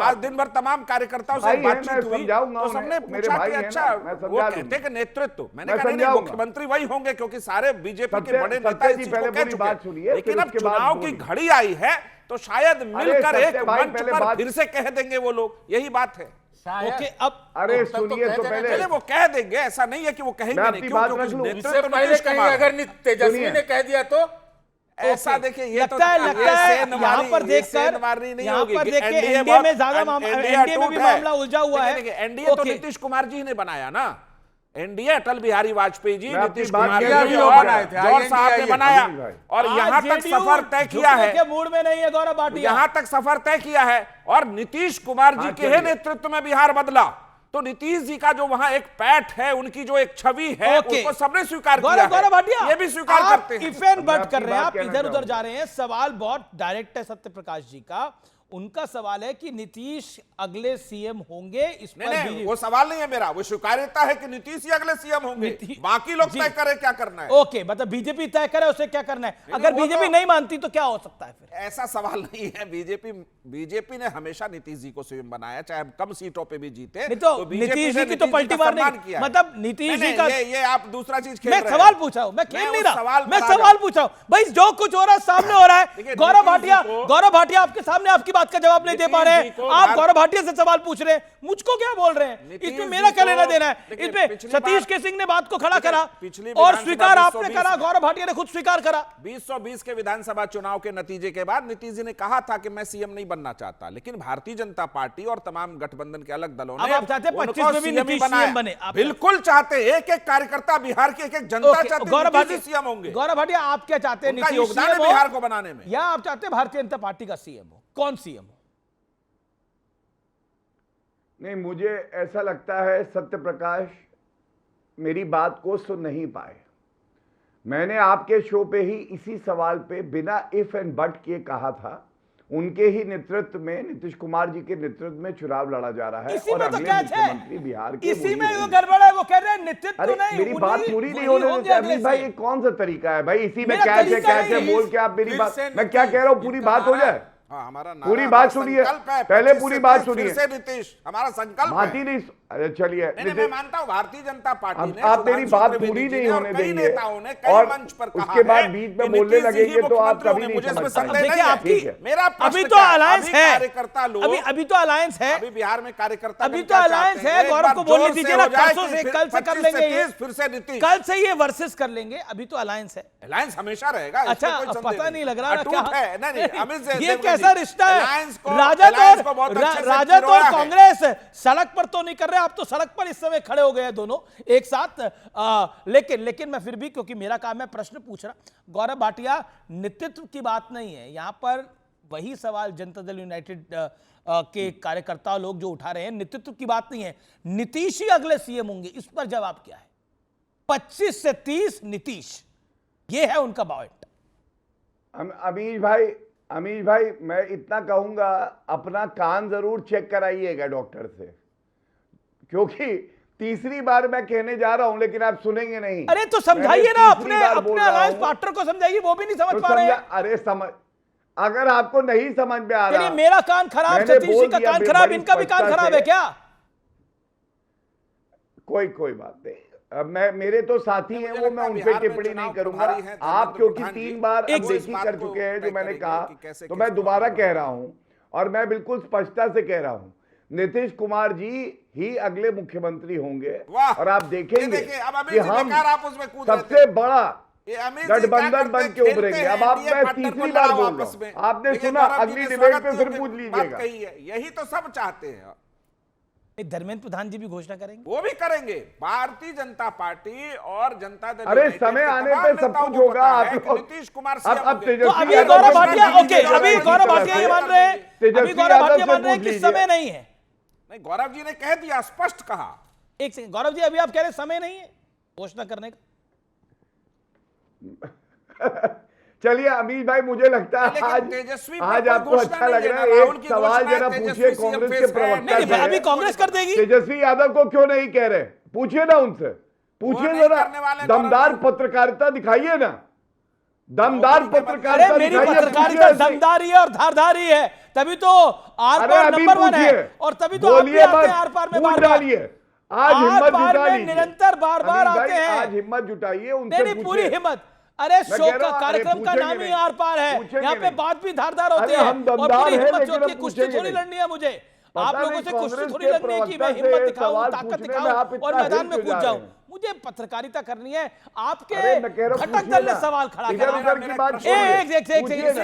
आज दिन भर तमाम कार्यकर्ताओं से बातचीत हुई तो सबने पूछा कि अच्छा वो कहते कि नेतृत्व, मैंने कहा नहीं, मुख्यमंत्री वही होंगे क्योंकि सारे बीजेपी के बड़े नेता इस चीज को कह चुके हैं। लेकिन अब चुनाव की घड़ी आई है तो शायद मिलकर एक मंच पर फिर से कह देंगे वो लोग, यही बात है। ओके, अब अरे सुनिए तो पहले वो कह देंगे, ऐसा नहीं है कि वो कहेंगे नहीं, इससे पहले कहीं अगर तेजस्वी ने कह दिया तो ऐसा देखिए, ये लगता है यहाँ पर देखकर एनडीए में ज्यादा एनडीए में भी मामला उलझा हुआ है। एनडीए तो नीतीश कुमार जी ने बनाया ना, एनडीए अटल बिहारी वाजपेयी जी, नीतीश कुमार जी और जौहर साहब ने बनाया और यहां तक सफर तय किया है। मूड में नहीं है गौरव भाटिया, यहां तक सफर तय किया है और नीतीश कुमार जी के ही नेतृत्व में बिहार बदला। तो नीतीश जी का जो वहां एक पैठ है, उनकी जो एक छवि है, उसको सबने स्वीकार किया है। गौरव भाटिया, ये भी स्वीकार करते हैं। इफ एंड बट कर रहे हैं आप, इधर उधर जा रहे हैं। सवाल बहुत डायरेक्ट है सत्यप्रकाश जी का, उनका सवाल है कि नीतीश अगले सीएम होंगे। इस पर नहीं, वो सवाल नहीं है मेरा, वो स्वीकार्यता है कि नीतीश ही अगले सीएम होंगे, बाकी लोग तय करें क्या करना है। ओके, मतलब बीजेपी तय करे उसे क्या करना है, अगर बीजेपी नहीं मानती तो क्या हो सकता है फिर? ऐसा सवाल नहीं है। बीजेपी ने हमेशा नीतीश जी को सीएम बनाया, चाहे हम कम सीटों पे भी जीते। नहीं तो नीतीश जी की तो पलटी मारने की, मतलब नीतीश जी का ये आप दूसरा चीज खेल रहे हैं। मैं सवाल पूछा हूं, मैं खेल नहीं रहा, मैं सवाल पूछा हूं भाई। जो कुछ हो रहा है सामने हो रहा है। गौरव भाटिया आपके सामने आपकी बात का जवाब नहीं दे पा रहे हैं। आप गौरव भाटिया से सवाल पूछ रहे हैं, मुझको क्या बोल रहे हैं? इसमें मेरा क्या लेना देना है? इसमें सतीश के सिंह ने बात को खड़ा करा और स्वीकार आपने करा, गौरव भाटिया ने खुद स्वीकार करा। 2020 के विधानसभा चुनाव के नतीजे के बाद नीतीश जी ने कहा था कि मैं सीएम नहीं बनना चाहता, लेकिन भारतीय जनता पार्टी और तमाम गठबंधन के अलग दलों ने, आप चाहते 25 में भी नीतीश सीएम बने? बिल्कुल चाहते, एक एक कार्यकर्ता बिहार की एक एक जनता चाहती है सीएम होंगे। गौरव भाटिया आप क्या चाहते हैं? उनका योगदान है बिहार को बनाने में, या आप चाहते हैं भारतीय जनता पार्टी का सीएम हो? कौन सीएम हो? नहीं, मुझे ऐसा लगता है सत्य प्रकाश मेरी बात को सुन नहीं पाए। मैंने आपके शो पे ही इसी सवाल पे बिना इफ एंड बट किए कहा था, उनके ही नेतृत्व में, नीतीश कुमार जी के नेतृत्व में चुनाव लड़ा जा रहा है और अगले मुख्यमंत्री बिहार के इसी में वो गड़बड़ है। वो कह रहे हैं नेतृत्व नहीं, मेरी बात पूरी नहीं होने देते अमित भाई। ये कौन सा तरीका है भाई? इसी में कैसे बोल के आप मेरी बात, मैं क्या कह रहा हूँ पूरी बात हो जाए। हमारा पूरी बात सुनिए, पहले पूरी बात सुनिए। नीतीश हमारा संकल्प बात ही नहीं। अरे चलिए, मैं मानता हूं भारतीय जनता पार्टी ने, आप मेरी बात पूरी नहीं होने देंगे और मंच पर कहा उसके बाद बीच में बोलने लगेंगे तो आप कभी नहीं समझ पाएंगे। मेरा अभी तो अलायंस है, कार्यकर्ता लोग अभी तो अलायंस है, अभी बिहार में कार्यकर्ता, अभी तो अलायंस है। गौरव को बोलने दीजिए ना, परसों से, कल से कर लेंगे, फिर से नीतीश, कल से ये वर्सेस कर लेंगे। अभी तो अलायंस है, अलायंस हमेशा रहेगा। अच्छा, पता नहीं लग रहा क्या ये कैसा रिश्ता है? राजद और कांग्रेस सड़क पर तो नहीं कर रहे, आप तो सड़क पर इस समय खड़े हो गए दोनों एक साथ। लेकिन मैं फिर भी, क्योंकि मेरा काम है प्रश्न पूछना, गौरव भाटिया नेतृत्व की बात नहीं है यहां पर, वही सवाल जनता दल यूनाइटेड के कार्यकर्ता लोग जो उठा रहे हैं, नेतृत्व की बात नहीं है। नीतीश ही अगले सीएम होंगे, इस पर जवाब क्या है? 25 से 30 नीतीश, ये है उनका पॉइंट। अमीश भाई मैं इतना कहूंगा, अपना कान जरूर चेक कराइएगा डॉक्टर से, क्योंकि तीसरी बार मैं कहने जा रहा हूं लेकिन आप सुनेंगे नहीं। अरे तो समझाइए ना, अपने अलायंस पार्टनर को समझाइए, वो भी नहीं समझ पा रहे हैं। अरे अगर आपको नहीं समझ में आ रहा, मेरा कान खराब, सतीश जी का कान खराब, इनका भी कान खराब है क्या? कोई बात नहीं। मेरे तो साथी हैं वो, मैं उन पे टिप्पणी नहीं करूंगा। आप क्योंकि 3 बार अनदेखी कर चुके हैं जो मैंने कहा, तो मैं दोबारा कह रहा हूं और मैं बिल्कुल स्पष्टता से कह रहा हूं, नीतीश कुमार जी ही अगले मुख्यमंत्री होंगे और आप देखेंगे कि हम सबसे बड़ा गठबंधन बन के उभरेंगे। अब आप, मैं तीसरी बार बोल रहा हूं, आपने सुना, अगली डिबेट पे फिर पूछ लीजिएगा। यही तो सब चाहते हैं। धर्मेंद्र प्रधान जी भी घोषणा करेंगे, वो भी करेंगे, भारतीय जनता पार्टी और जनता दल। अरे समय आने पे सब कुछ होगा। आप नीतीश कुमार अब तेजस्वी, अभी गौरव भाटिया, ओके, अभी गौरव भाटिया ये मान रहे हैं, अभी गौरव भाटिया मान रहे हैं कि समय नहीं है। नहीं, गौरव जी ने कह दिया, स्पष्ट कहा। एक सेकंड गौरव जी, अभी आप कह रहे हैं समय नहीं है घोषणा करने का। चलिए अमीश भाई, मुझे लगता है आज आपको अच्छा लग रहा है। एक सवाल जरा पूछिए कांग्रेस के प्रवक्ता से, अभी कांग्रेस कर देगी। तेजस्वी यादव को क्यों नहीं कह रहे? पूछिए ना उनसे, पूछिए जरा, दमदार पत्रकारिता दिखाइए ना, दमदार पत्रकारिता। मेरी पत्रकारिता दमदारी है और धारदारी है, तभी तो आर पार नंबर 1 है, और तभी तो आप भी आते हैं आर पार में, बार डालिए। आज हिम्मत जुटा लीजिए, निरंतर बार आते हैं। आज हिम्मत जुटाइए, उनसे पूरी हिम्मत। अरे शो का कार्यक्रम का नाम ही आर पार है, यहाँ पे बात भी धारदार होती है और पूरी हिम्मत होती है। कुश्ती थोड़ी लड़नी है मुझे, आप लोगों से कुश्ती थोड़ी लड़नी है कि मैं हिम्मत दिखाऊं, ताकत दिखाऊं और मैदान में कूद जाऊं। मुझे पत्रकारिता करनी है। आपके घटक दल ने सवाल खड़ा करा।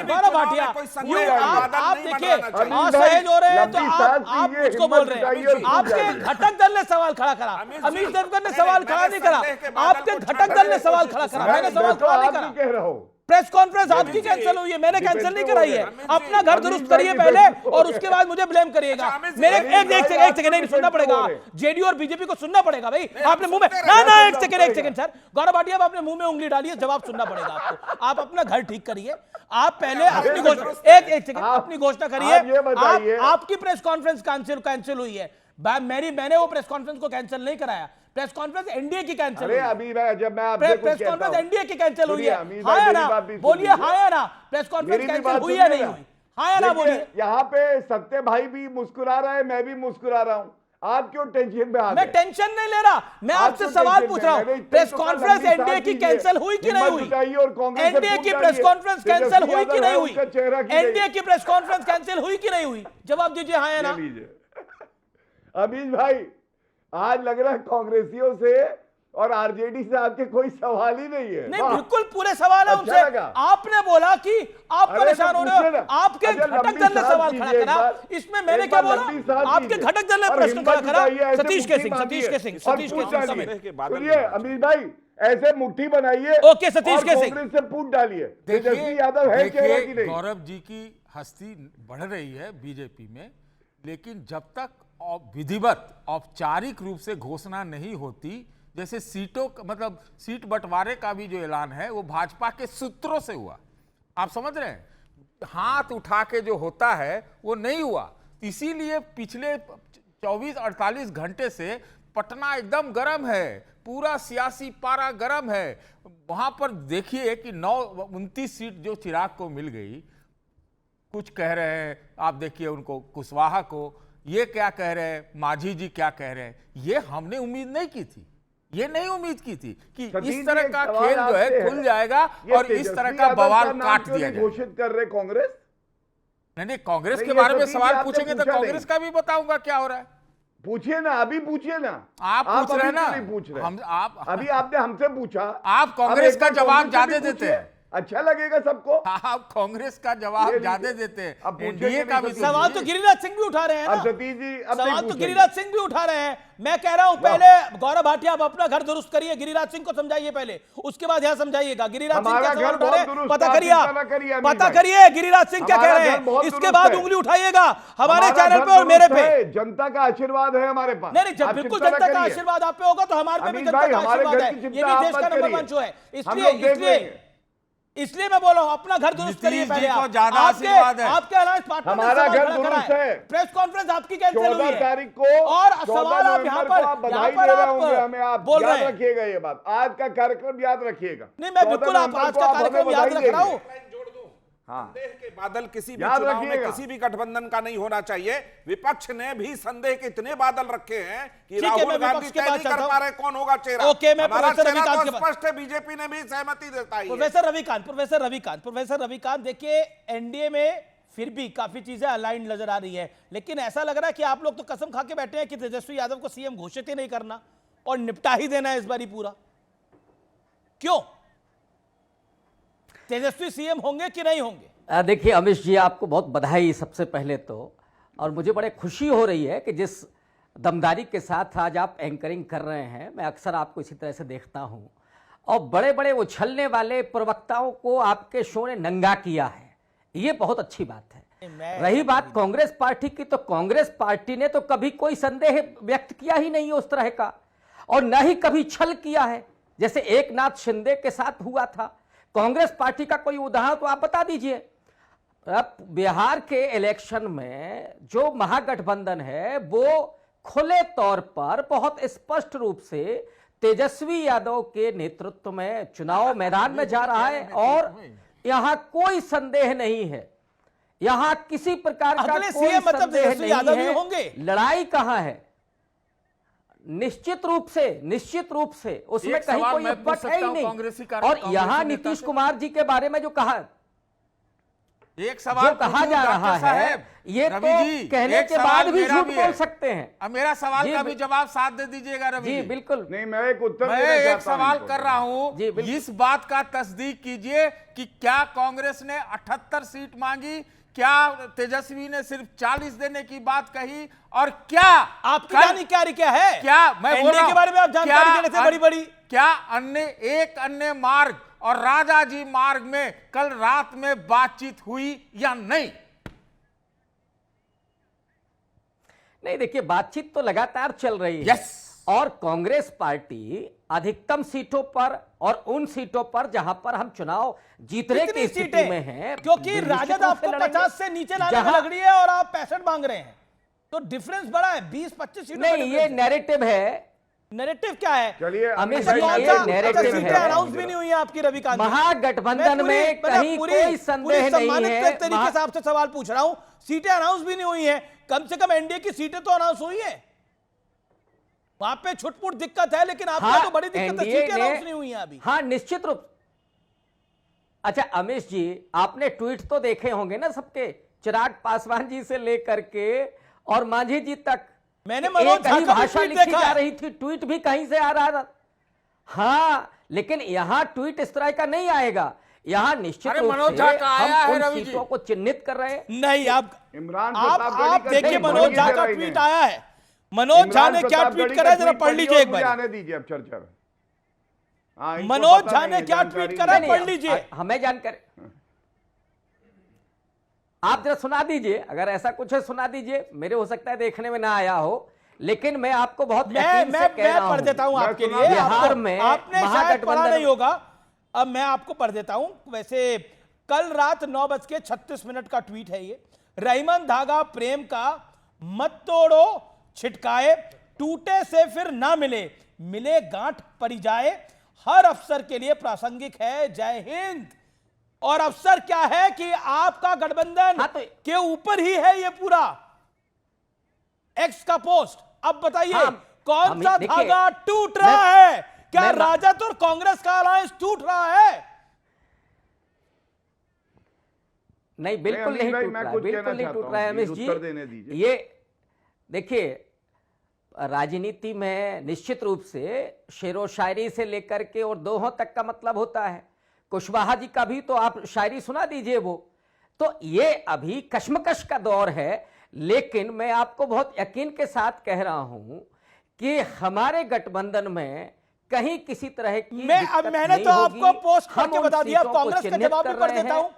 गौरव भाटिया, आप देखिए असहज हो रहे हैं तो आप मुझको बोल रहे हैं। आपके घटक दल ने सवाल खड़ा करा, अमीश देवगन ने सवाल खड़ा नहीं करा, आपके घटक दल ने सवाल खड़ा करा, मैंने सवाल खड़ा नहीं करा। प्रेस कॉन्फ्रेंस आपकी कैंसिल हुई है, मैंने कैंसिल नहीं कराई है। अपना घर दुरुस्त करिए पहले और उसके बाद मुझे ब्लेम करिएगा। मेरे एक सेकंड नहीं सुनना पड़ेगा, जेडीयू और बीजेपी को सुनना पड़ेगा भाई। आपने मुंह में ना एक सेकंड सर, गौरव भाटिया आपने मुंह में उंगली डाली है, जवाब सुनना पड़ेगा आपको। आप अपना घर ठीक करिए, आप पहले अपनी घोषणा एक सेकंड अपनी घोषणा करिए। आपकी प्रेस कॉन्फ्रेंस कैंसिल हुई है, मैंने वो प्रेस कॉन्फ्रेंस को कैंसिल नहीं कराया। प्रेस कॉन्फ्रेंस एनडीए की कैंसिल हुई है। जब मैं आपसे प्रेस कॉन्फ्रेंस एनडीए की कैंसिल हुई है, हाँ या ना बोलिए, हाँ या ना। प्रेस कॉन्फ्रेंस कैंसिल हुई है नहीं हुई, हाँ या ना बोलिए। यहाँ पे सत्य भाई भी मुस्कुरा रहा है, मैं भी मुस्कुरा रहा हूँ, आप क्यों टेंशन में आ गए? मैं टेंशन नहीं ले रहा, मैं आपसे सवाल पूछ रहा हूँ। प्रेस कॉन्फ्रेंस एनडीए की कैंसिल हुई कि नहीं हुई? एनडीए की प्रेस कॉन्फ्रेंस कैंसिल हुई कि नहीं हुई? एनडीए की प्रेस कॉन्फ्रेंस कैंसिल हुई कि नहीं हुई? जवाब दीजिए हाँ या ना। अमीश भाई, आज लग रहा है कांग्रेसियों से और आरजेडी से आपके कोई सवाल ही नहीं है। नहीं, बिल्कुल पूरे सवाल है उनसे। आपने बोला कि आप परेशान हो रहे हो, आपके घटक दल ने सवाल खड़ा करा, इसमें मैंने क्या बोला? आपके घटक दल ने प्रश्न खड़ा करा। सतीश के सिंह सुनिए अमीश भाई, ऐसे मुट्ठी बनाइए, ओके सतीश के सिंह से पूछ डालिए, तेजस्वी यादव है चेहरा कि नहीं? गौरव जी की हस्ती बढ़ रही है बीजेपी में, लेकिन जब तक विधिवत औपचारिक रूप से घोषणा नहीं होती, जैसे सीटों मतलब सीट बंटवारे का भी जो ऐलान है वो भाजपा के सूत्रों से हुआ, आप समझ रहे हैं, हाथ उठा के जो होता है वो नहीं हुआ। इसीलिए पिछले 24-48 घंटे से पटना एकदम गर्म है, पूरा सियासी पारा गर्म है। वहां पर देखिए कि 29 सीट जो चिराग को मिल गई, कुछ कह रहे हैं, आप देखिए उनको कुशवाहा को, ये क्या कह रहे हैं, मांझी जी क्या कह रहे हैं, ये हमने उम्मीद नहीं की थी, ये नहीं उम्मीद की थी कि इस तरह का खेल जो है खुल जाएगा और इस तरह का बवाल काट दिया जाएगा। घोषित कर रहे कांग्रेस? नहीं, कांग्रेस के बारे में सवाल पूछेंगे तो कांग्रेस का भी बताऊंगा क्या हो रहा है। पूछिए ना, अभी पूछिए ना। आप पूछ रहे हैं ना, पूछ रहे हम आप अभी आपने हमसे पूछा, आप कांग्रेस का जवाब ज्यादा देते हैं। अच्छा लगेगा सबको? आप कांग्रेस का जवाब ज्यादा देते हैं। एनडीए का भी सवाल तो गिरिराज सिंह भी उठा रहे हैं ना। सतीश जी सवाल तो गिरिराज सिंह भी उठा रहे हैं। मैं कह रहा हूं पहले गौरव भाटिया आप अपना घर दुरुस्त करिए, गिरिराज सिंह को समझाइए पहले, उसके बाद यहां समझाइएगा। गिरिराज सिंह क्या सवाल उठा रहे हैं पता करिए, गिरिराज सिंह क्या कह रहे हैं, इसके बाद उंगली उठाइएगा हमारे चैनल पे और मेरे पे। जनता का आशीर्वाद है हमारे पास। नहीं, बिल्कुल जनता का आशीर्वाद आप पे होगा तो हमारे पे भी जनता का आशीर्वाद है। ये भी देश का नंबर 1 शो है, इसलिए मैं बोल रहा हूं अपना घर दुरुस्त करिए पहले। आपके अलायंस पार्टनर हमारा घर दुरुस्त है। प्रेस कॉन्फ्रेंस आपकी कैंसिल हुई है 14 तारीख को और सवाल आप यहाँ पर बधाई दे रहे होंगे हमें, आप याद रखिएगा ये बात, आज का कार्यक्रम याद रखिएगा। नहीं, मैं बिल्कुल आज का कार्यक्रम याद रख रहा हूँ। संदेह के बादल किसी भी चुनाव में किसी भी गठबंधन का नहीं होना चाहिए। विपक्ष ने भी संदेह के इतने बादल रखे हैं कि राहुल गांधी तय नहीं कर पा रहे कौन होगा चेहरा। ओके, मैं प्रोफेसर रविकांत तो स्पष्ट है, बीजेपी ने भी सहमति जताई है। प्रोफेसर रविकांत देखिए, एनडीए में फिर भी काफी चीजें अलाइन नजर आ रही है, लेकिन ऐसा लग रहा है कि आप लोग तो कसम खा के बैठे हैं कि तेजस्वी यादव को सीएम घोषित ही नहीं करना और निपटा ही देना है इस बारी पूरा। क्यों? तेजस्वी सीएम होंगे कि नहीं होंगे? देखिए अमीश जी, आपको बहुत बधाई सबसे पहले तो, और मुझे बड़े खुशी हो रही है कि जिस दमदारी के साथ आज आप एंकरिंग कर रहे हैं, मैं अक्सर आपको इसी तरह से देखता हूं, और बड़े बड़े उछलने वाले प्रवक्ताओं को आपके शो ने नंगा किया है, ये बहुत अच्छी बात है। रही बात कांग्रेस पार्टी की, तो कांग्रेस पार्टी ने तो कभी कोई संदेह व्यक्त किया ही नहीं उस तरह का, और न ही कभी छल किया है जैसे एकनाथ शिंदे के साथ हुआ था। कांग्रेस पार्टी का कोई उदाहरण तो आप बता दीजिए। अब बिहार के इलेक्शन में जो महागठबंधन है वो खुले तौर पर बहुत स्पष्ट रूप से तेजस्वी यादव के नेतृत्व में चुनाव मैदान में जा रहा है, और यहां कोई संदेह नहीं है, यहां किसी प्रकार का कोई संदेह नहीं है। लड़ाई कहां है? निश्चित रूप से उसमें कहीं कोई उपपट है ही नहीं। और यहां नीतीश कुमार जी के बारे में जो कहा, एक सवाल कहा जा रहा है, ये तो कहने के बाद भी झूठ बोल सकते हैं। अब मेरा सवाल का भी जवाब साथ दे दीजिएगा रवि जी। बिल्कुल नहीं, मैं एक उत्तर एक सवाल कर रहा हूं, इस बात का तस्दीक कीजिए कि क्या कांग्रेस ने 78 सीट मांगी, क्या तेजस्वी ने सिर्फ 40 देने की बात कही, और क्या आपकी जानकारी क्या है? क्या मैं बोल रहा हूं के बारे में आप जानकारी देने से बड़ी क्या अन्य मार्ग और राजाजी मार्ग में कल रात में बातचीत हुई या नहीं? नहीं, देखिए बातचीत तो लगातार चल रही है। और कांग्रेस पार्टी अधिकतम सीटों पर और उन सीटों पर जहां पर हम चुनाव जीतने की स्थिति में हैं, क्योंकि राजद आपको 50 से नीचे लाने में लग रही है और आप 65 मांग रहे हैं, तो डिफरेंस बड़ा है, 20-25 सीटों नहीं, ये नैरेटिव है। नैरेटिव क्या है? चलिए अमित जी, ये नैरेटिव है। अनाउंस भी नहीं हुई है आपकी रविकांत। महागठबंधन में कहीं कोई संदेह नहीं है। तरीके से आपसे सवाल पूछ रहा हूं, सीटें अनाउंस भी नहीं हुई है, कम से कम एनडीए की सीटें तो अनाउंस हुई है। वहां पे छुटपुट दिक्कत है, लेकिन आपका तो बड़ी दिक्कत है, सीटें अनाउंस नहीं हुई है अभी। हाँ, निश्चित रूप। अच्छा अमित जी, आपने ट्वीट तो देखे होंगे ना सबके, चिराग पासवान जी से लेकर के और मांझी जी तक। मैंने मनोज झा का भाषा ट्वीट लिखी देखा जा रही थी, ट्वीट भी कहीं से आ रहा था। हाँ, लेकिन यहां ट्वीट इस तरह का नहीं आएगा। यहाँ निश्चित रूप से हम उन सीटों को चिन्हित कर रहे हैं। नहीं, आप इमरान आप देखिए मनोज झा का ट्वीट आया है। मनोज झा ने क्या ट्वीट करा, जरा पढ़ लीजिए एक बार। आने दीजिए अब चर्चा में। मनोज झा ने क्या ट्वीट करा, पढ़ लीजिए। हमें जानकारी, आप जरा सुना दीजिए, अगर ऐसा कुछ है सुना दीजिए। मेरे हो सकता है देखने में ना आया हो, लेकिन मैं आपको बहुत मैं पढ़ देता हूं आपके लिए। बिहार में आपने शायद पढ़ा नहीं होगा, अब मैं आपको पढ़ देता हूं। वैसे कल रात 9:36 का ट्वीट है ये। रहीमन धागा प्रेम का, मत तोड़ो छिटकाए, टूटे से फिर ना मिले, मिले गांठ पड़ी जाए, हर अफसर के लिए प्रासंगिक है, जय हिंद। और अफसर क्या है कि आपका गठबंधन के ऊपर ही है ये पूरा एक्स का पोस्ट। अब बताइए कौन सा धागा टूट रहा है? क्या राजद और कांग्रेस का अलायंस टूट रहा है? नहीं, बिल्कुल नहीं टूट रहा है, बिल्कुल नहीं टूट रहा है अमित जी। ये देखिए, राजनीति में निश्चित रूप से शेरो शायरी से लेकर के और दोहों तक का मतलब होता है। कुशवाहा जी का भी तो आप शायरी सुना दीजिए वो। तो ये अभी कश्मकश का दौर है, लेकिन मैं आपको बहुत यकीन के साथ कह रहा हूं कि हमारे गठबंधन में कहीं किसी तरह की मैंने तो आपको पोस्ट करके बता दिया। कांग्रेस का जवाब भी पढ़ देता हूं।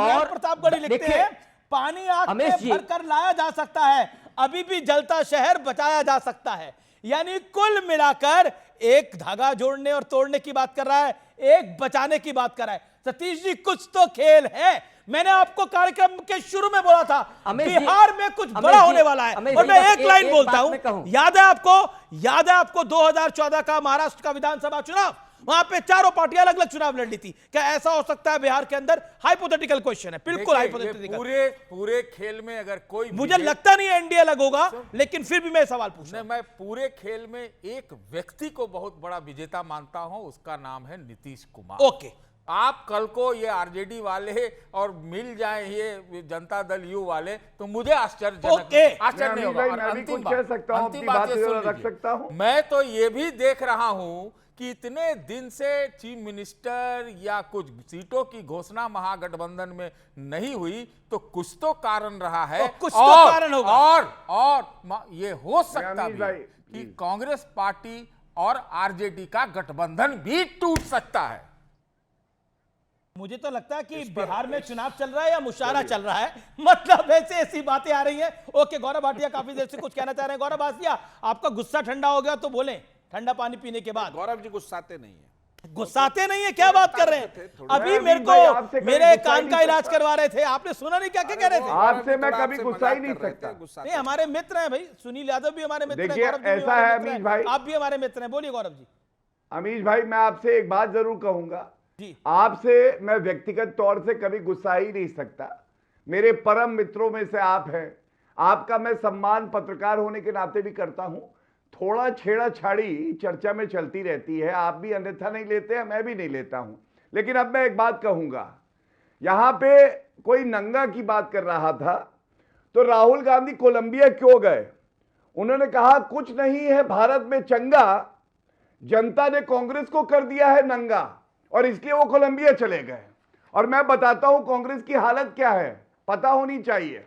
और प्रतापगढ़ी लिखते हैं, पानी आग में भरकर लाया जा सकता है, अभी भी जलता शहर बचाया जा सकता है। यानी कुल मिलाकर एक धागा जोड़ने और तोड़ने की बात कर रहा है, एक बचाने की बात कर रहा है। सतीश जी, कुछ तो खेल है। मैंने आपको कार्यक्रम के शुरू में बोला था बिहार में कुछ बड़ा होने वाला है, और मैं एक लाइन बोलता हूं। याद है आपको 2014 का महाराष्ट्र का विधानसभा चुनाव? वहां पे चारों पार्टियां अलग अलग चुनाव लड़ ली थी। क्या ऐसा हो सकता है बिहार के अंदर? हाइपोथेटिकल क्वेश्चन है, बिल्कुल हाइपोथेटिकल। पूरे खेल में अगर कोई, मुझे लगता नहीं एनडीए अलग होगा, लेकिन फिर भी मैं सवाल पूछ रहा हूं। मैं पूरे खेल में एक व्यक्ति को बहुत बड़ा विजेता मानता हूं, उसका नाम है नीतीश कुमार। ओके, आप कल को ये आरजेडी वाले और मिल जाए ये जनता दल यू वाले, तो मुझे आश्चर्य नहीं होगा। अंतिम बात रख सकता हूं, मैं तो ये भी देख रहा हूं कि इतने दिन से चीफ मिनिस्टर या कुछ सीटों की घोषणा महागठबंधन में नहीं हुई, तो कुछ तो कारण रहा है। कुछ तो कारण होगा। और ये हो सकता भी कि कांग्रेस पार्टी और आरजेडी का गठबंधन भी टूट सकता है। मुझे तो लगता है कि बिहार में चुनाव चल रहा है या मुशायरा चल रहा है, मतलब ऐसी बातें आ रही हैं। ओके, गौरव भाटिया काफी देर से कुछ कहना चाह रहे हैं। गौरव भाटिया, आपका गुस्सा ठंडा हो गया तो बोलें, ठंडा पानी पीने के बाद। गौरव जी गुस्साते नहीं है। गुस्साते नहीं है? क्या बात कर रहे हैं? अभी मेरे कान का इलाज करवा रहे थे, आपने सुना नहीं क्या कह रहे थे? आपसे मैं कभी गुस्सा ही नहीं सकता। नहीं, हमारे मित्र हैं भाई, सुनील यादव भी हमारे मित्र हैं, ऐसा है अमीश भाई, आप भी हमारे मित्र हैं। बोलिए गौरव जी। अमीश भाई, मैं आपसे एक बात जरूर कहूंगा, आपसे मैं व्यक्तिगत तौर से कभी गुस्सा ही नहीं सकता। मेरे परम मित्रों में से आप हैं, आपका मैं सम्मान पत्रकार होने के नाते भी करता हूं। थोड़ा छेड़ा छाड़ी चर्चा में चलती रहती है, आप भी अन्यथा नहीं लेते हैं, मैं भी नहीं लेता हूं। लेकिन अब मैं एक बात कहूंगा, यहां पे कोई नंगा की बात कर रहा था, तो राहुल गांधी कोलंबिया क्यों गए? उन्होंने कहा कुछ नहीं है भारत में चंगा, जनता ने कांग्रेस को कर दिया है नंगा, और इसलिए वो कोलंबिया चले गए। और मैं बताता हूं कांग्रेस की हालत क्या है, पता होनी चाहिए।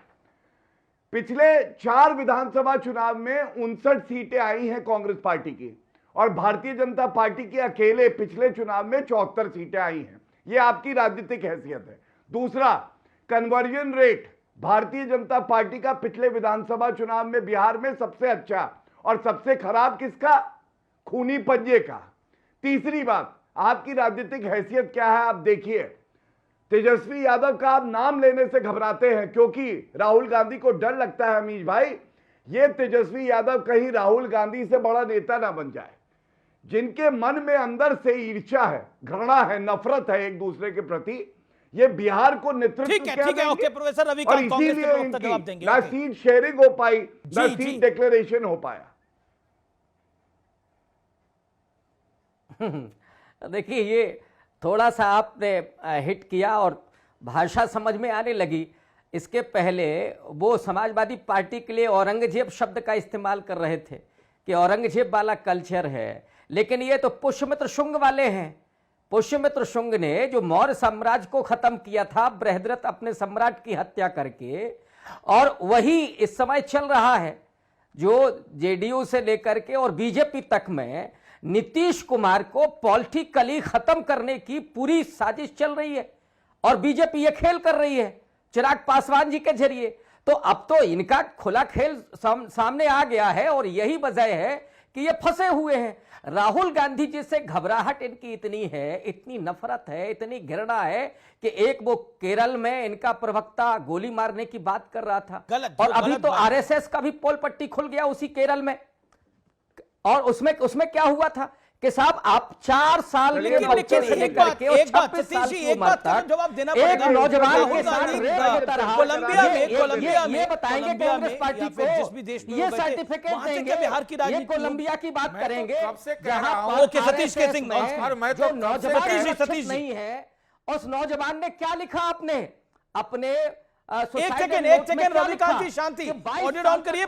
पिछले 4 विधानसभा चुनाव में 59 सीटें आई हैं कांग्रेस पार्टी की, और भारतीय जनता पार्टी की अकेले पिछले चुनाव में 74 सीटें आई हैं। ये आपकी राजनीतिक हैसियत है। दूसरा, conversion rate Bharatiya Janata party का पिछले विधानसभा चुनाव में बिहार में सबसे अच्छा, और सबसे खराब किसका? खूनी पंजे का। तीसरी बात, आपकी राजनीतिक हैसियत क्या है आप देखिए। तेजस्वी यादव का आप नाम लेने से घबराते हैं क्योंकि राहुल गांधी को डर लगता है। अमीश भाई, ये तेजस्वी यादव कहीं राहुल गांधी से बड़ा नेता ना बन जाए। जिनके मन में अंदर से ईर्ष्या है, घृणा है, नफरत है एक दूसरे के प्रति, ये बिहार को नेतृत्व ठीक है, ओके प्रोफेसर रविकांत, और इसीलिए जवाब देंगे। ना सीट शेयरिंग हो पाई, ना सीट डिक्लेरेशन हो पाया। देखिए, ये थोड़ा सा आपने हिट किया और भाषा समझ में आने लगी। इसके पहले वो समाजवादी पार्टी के लिए औरंगजेब शब्द का इस्तेमाल कर रहे थे कि औरंगजेब वाला कल्चर है, लेकिन ये तो पुष्यमित्र शुंग वाले हैं। पुष्यमित्र शुंग ने जो मौर्य साम्राज्य को खत्म किया था बृहद्रथ अपने सम्राट की हत्या करके, और वही इस समय चल रहा है जो जेडीयू से लेकर के और बीजेपी तक में नीतीश कुमार को पॉलिटिकली खत्म करने की पूरी साजिश चल रही है, और बीजेपी ये खेल कर रही है चिराग पासवान जी के जरिए। तो अब तो इनका खुला खेल सामने आ गया है, और यही वजह है कि ये फंसे हुए हैं। राहुल गांधी जी से घबराहट इनकी इतनी है, इतनी नफरत है, इतनी घृणा है कि एक वो केरल में इनका प्रवक्ता गोली मारने की बात कर रहा था, और अभी तो आरएसएस का भी पोल पट्टी खुल गया उसी केरल में। और उसमें क्या हुआ था कि साहब आप 4 साल के बच्चे से लेकर के और 26 साल की उम्र तक एक नौजवान के साथ रेप होता रहा। ये बताएंगे कांग्रेस पार्टी को, ये सर्टिफिकेट देंगे, ये कोलंबिया की बात करेंगे जहां सतीश के सिंह जो नौजवान नहीं है, उस नौजवान ने क्या लिखा आपने अपने एक सेकंड रविकांत जी, शांति, ऑडियो डाउन करिए।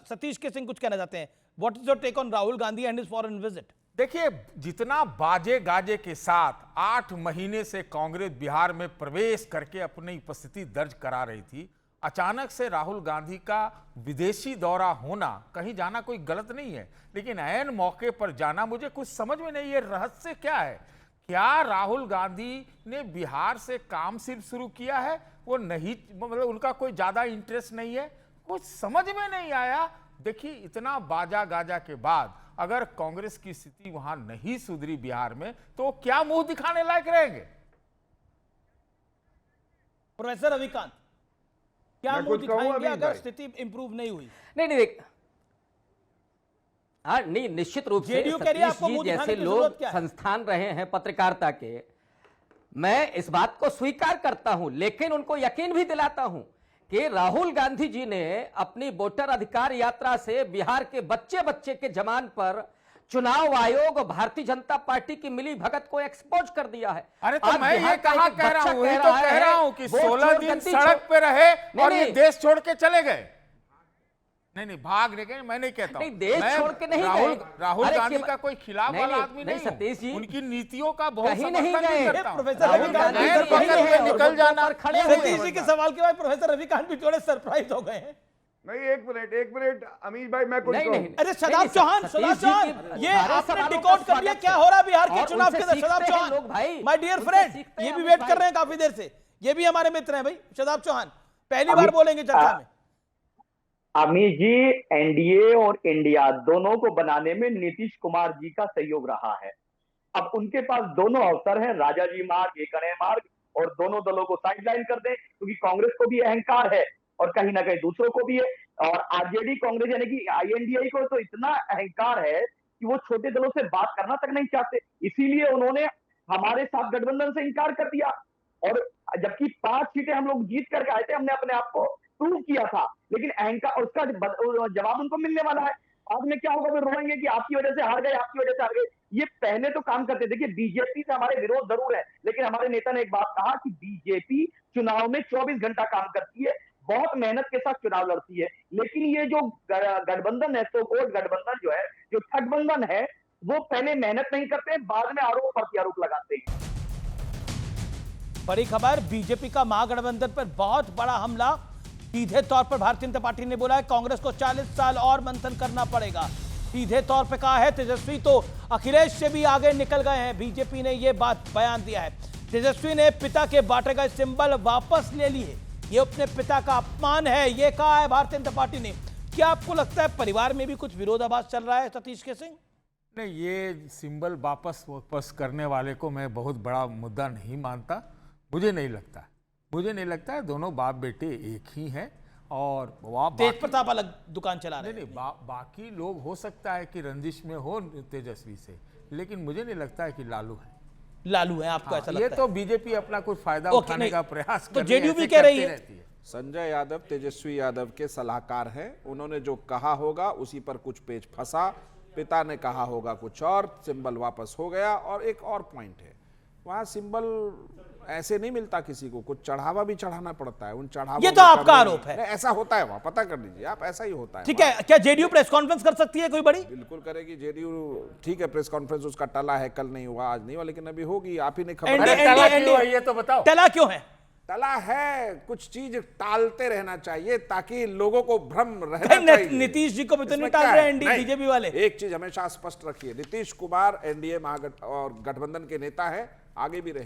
सतीश के सिंह कुछ कहना चाहते हैं। What is your take on Rahul Gandhi and his foreign visit? देखिए, जितना बाजे गाजे के साथ 8 महीने से कांग्रेस बिहार में प्रवेश करके अपनी उपस्थिति दर्ज करा रही थी, अचानक से राहुल गांधी का विदेशी दौरा होना, कहीं जाना कोई गलत नहीं है, लेकिन ऐन मौके पर जाना मुझे कुछ समझ में नहीं। ये रहस्य क्या है? क्या राहुल गांधी ने बिहार से काम सिर्फ शुरू किया है, वो नहीं, मतलब उनका कोई ज्यादा इंटरेस्ट नहीं है? कुछ समझ में नहीं आया। देखिए, इतना बाजा गाजा के बाद अगर कांग्रेस की स्थिति वहां नहीं सुधरी बिहार में, तो क्या मुंह दिखाने लायक रहेंगे? प्रोफेसर रविकांत, क्या मुंह दिखाएंगे अगर स्थिति इंप्रूव नहीं हुई? नहीं, नहीं, निश्चित रूप से सतीश जी जैसे लोग संस्थान रहे हैं पत्रकारिता के, मैं इस बात को स्वीकार करता हूं, लेकिन उनको यकीन भी दिलाता हूं कि राहुल गांधी जी ने अपनी वोटर अधिकार यात्रा से बिहार के बच्चे के जमान पर चुनाव आयोग और भारतीय जनता पार्टी की मिली भगत को एक्सपोज कर दिया है। अरे तो मैं ये कहा कह रहा हूं कि 16 दिन सड़क पे रहे और ये देश छोड़ के चले गए। नहीं, भाग गए, मैं नहीं कहता नहीं, देश छोड़ के नहीं गए। राहुल गांधी का कोई खिलाफ वाला आदमी नहीं, सतीश जी, उनकी नीतियों का बहुत नहीं गए। प्रोफेसर रविकांत निकल जाना। सतीश जी के सवाल के बाद प्रोफेसर रविकांत भी थोड़े सरप्राइज हो गए हैं। नहीं, एक मिनट अमीश भाई, मैं कुछ कहूं। अरे शदाब चौहान, ये आपने डिकोड कर लिया क्या हो रहा बिहार के चुनाव के अंदर? Shadab Chauhan, my dear friend, ये भी वेट कर रहे हैं काफी देर से, ये भी हमारे मित्र हैं भाई। शदाब चौहान पहली बार बोलेंगे चर्चा में। अमीश जी, एनडीए और इंडिया दोनों को बनाने में नीतीश कुमार जी का सहयोग रहा है। अब उनके पास दोनों अवसर हैं, राजा जी मार्ग, एक अनय मार्ग, और दोनों दलों को साइडलाइन कर दें, क्योंकि कांग्रेस को भी अहंकार है और कहीं ना कहीं दूसरों को भी है, और आरजेडी कांग्रेस यानी कि आईएनडीआई को तो इतना अहंकार है कि वो छोटे दलों से बात करना तक नहीं चाहते। इसीलिए उन्होंने हमारे साथ गठबंधन से इनकार कर दिया, और जबकि 5 सीटें हम लोग जीत करके आए थे, हमने अपने आप को प्रूव किया था, लेकिन अहंकार, उसका जवाब उनको मिलने वाला है। बाद में क्या होगा, फिर रोएंगे कि आपकी वजह से हार गए, आपकी वजह से हार गए। ये पहले तो काम करते। देखिए, बीजेपी से हमारे विरोध जरूर है, लेकिन हमारे नेता ने एक बात कहा कि बीजेपी चुनाव में 24 घंटा काम करती है, बहुत मेहनत के साथ चुनाव लड़ती है, लेकिन ये जो गठबंधन है, तो कोर्ट गठबंधन जो है, जो ठगबंधन है, वो पहले मेहनत नहीं करते, बाद में आरोप प्रत्यारोप लगाते हैं। बड़ी खबर, बीजेपी का महागठबंधन पर बहुत बड़ा हमला। सीधे तौर पर भारतीय जनता पार्टी ने बोला है कांग्रेस को 40 साल और मंथन करना पड़ेगा। सीधे तौर पर कहा है तेजस्वी तो अखिलेश से भी आगे निकल गए हैं। बीजेपी ने यह बात बयान दिया है। तेजस्वी ने पिता के बांटे गए सिंबल वापस ले लिए। ये अपने पिता का अपमान है, ये कहा है भारतीय जनता पार्टी ने। क्या आपको लगता है परिवार में भी कुछ विरोधाभास चल रहा है सतीश के सिंह? नहीं, ये सिंबल वापस करने वाले को मैं बहुत बड़ा मुद्दा नहीं मानता। मुझे नहीं लगता है दोनों बाप बेटे एक ही हैं। और तेज प्रताप अलग दुकान चला रहे हैं। नहीं, बाकी लोग हो सकता है कि रंजिश में हो तेजस्वी से, लेकिन मुझे नहीं लगता है कि लालू है। आपको ऐसा लगता है? ये तो बीजेपी अपना कुछ फायदा उठाने का प्रयास तो जेडीयू भी कह रही है। संजय यादव तेजस्वी यादव के सलाहकार हैं, उन्होंने जो कहा होगा उसी पर कुछ पेच फंसा। पिता ने कहा होगा कुछ और, सिंबल वापस हो गया। और एक और पॉइंट है, वहां सिंबल ऐसे नहीं मिलता किसी को, कुछ चढ़ावा भी चढ़ाना पड़ता है। उन चढ़ावा, ये तो आपका आरोप है। ऐसा होता है वहां, पता कर लीजिए आप, ऐसा ही होता है। ठीक है, क्या जेडीयू प्रेस कॉन्फ्रेंस कर सकती है कोई बड़ी? बिल्कुल करेगी जेडीयू। ठीक है, प्रेस कॉन्फ्रेंस उसका टला है, कल नहीं हुआ, आज नहीं हुआ, लेकिन अभी होगी। आप ही ने खबर ये तो बताओ, टला क्यों है? टला है, कुछ चीज टालते रहना चाहिए ताकि लोगों को भ्रम रहना चाहिए। नीतीश जी को भी तो नहीं टाल रहे एनडीए बीजेपी वाले। एक चीज हमेशा स्पष्ट रखिए, नीतीश कुमार एनडीए और गठबंधन के नेता है, आगे भी रहे।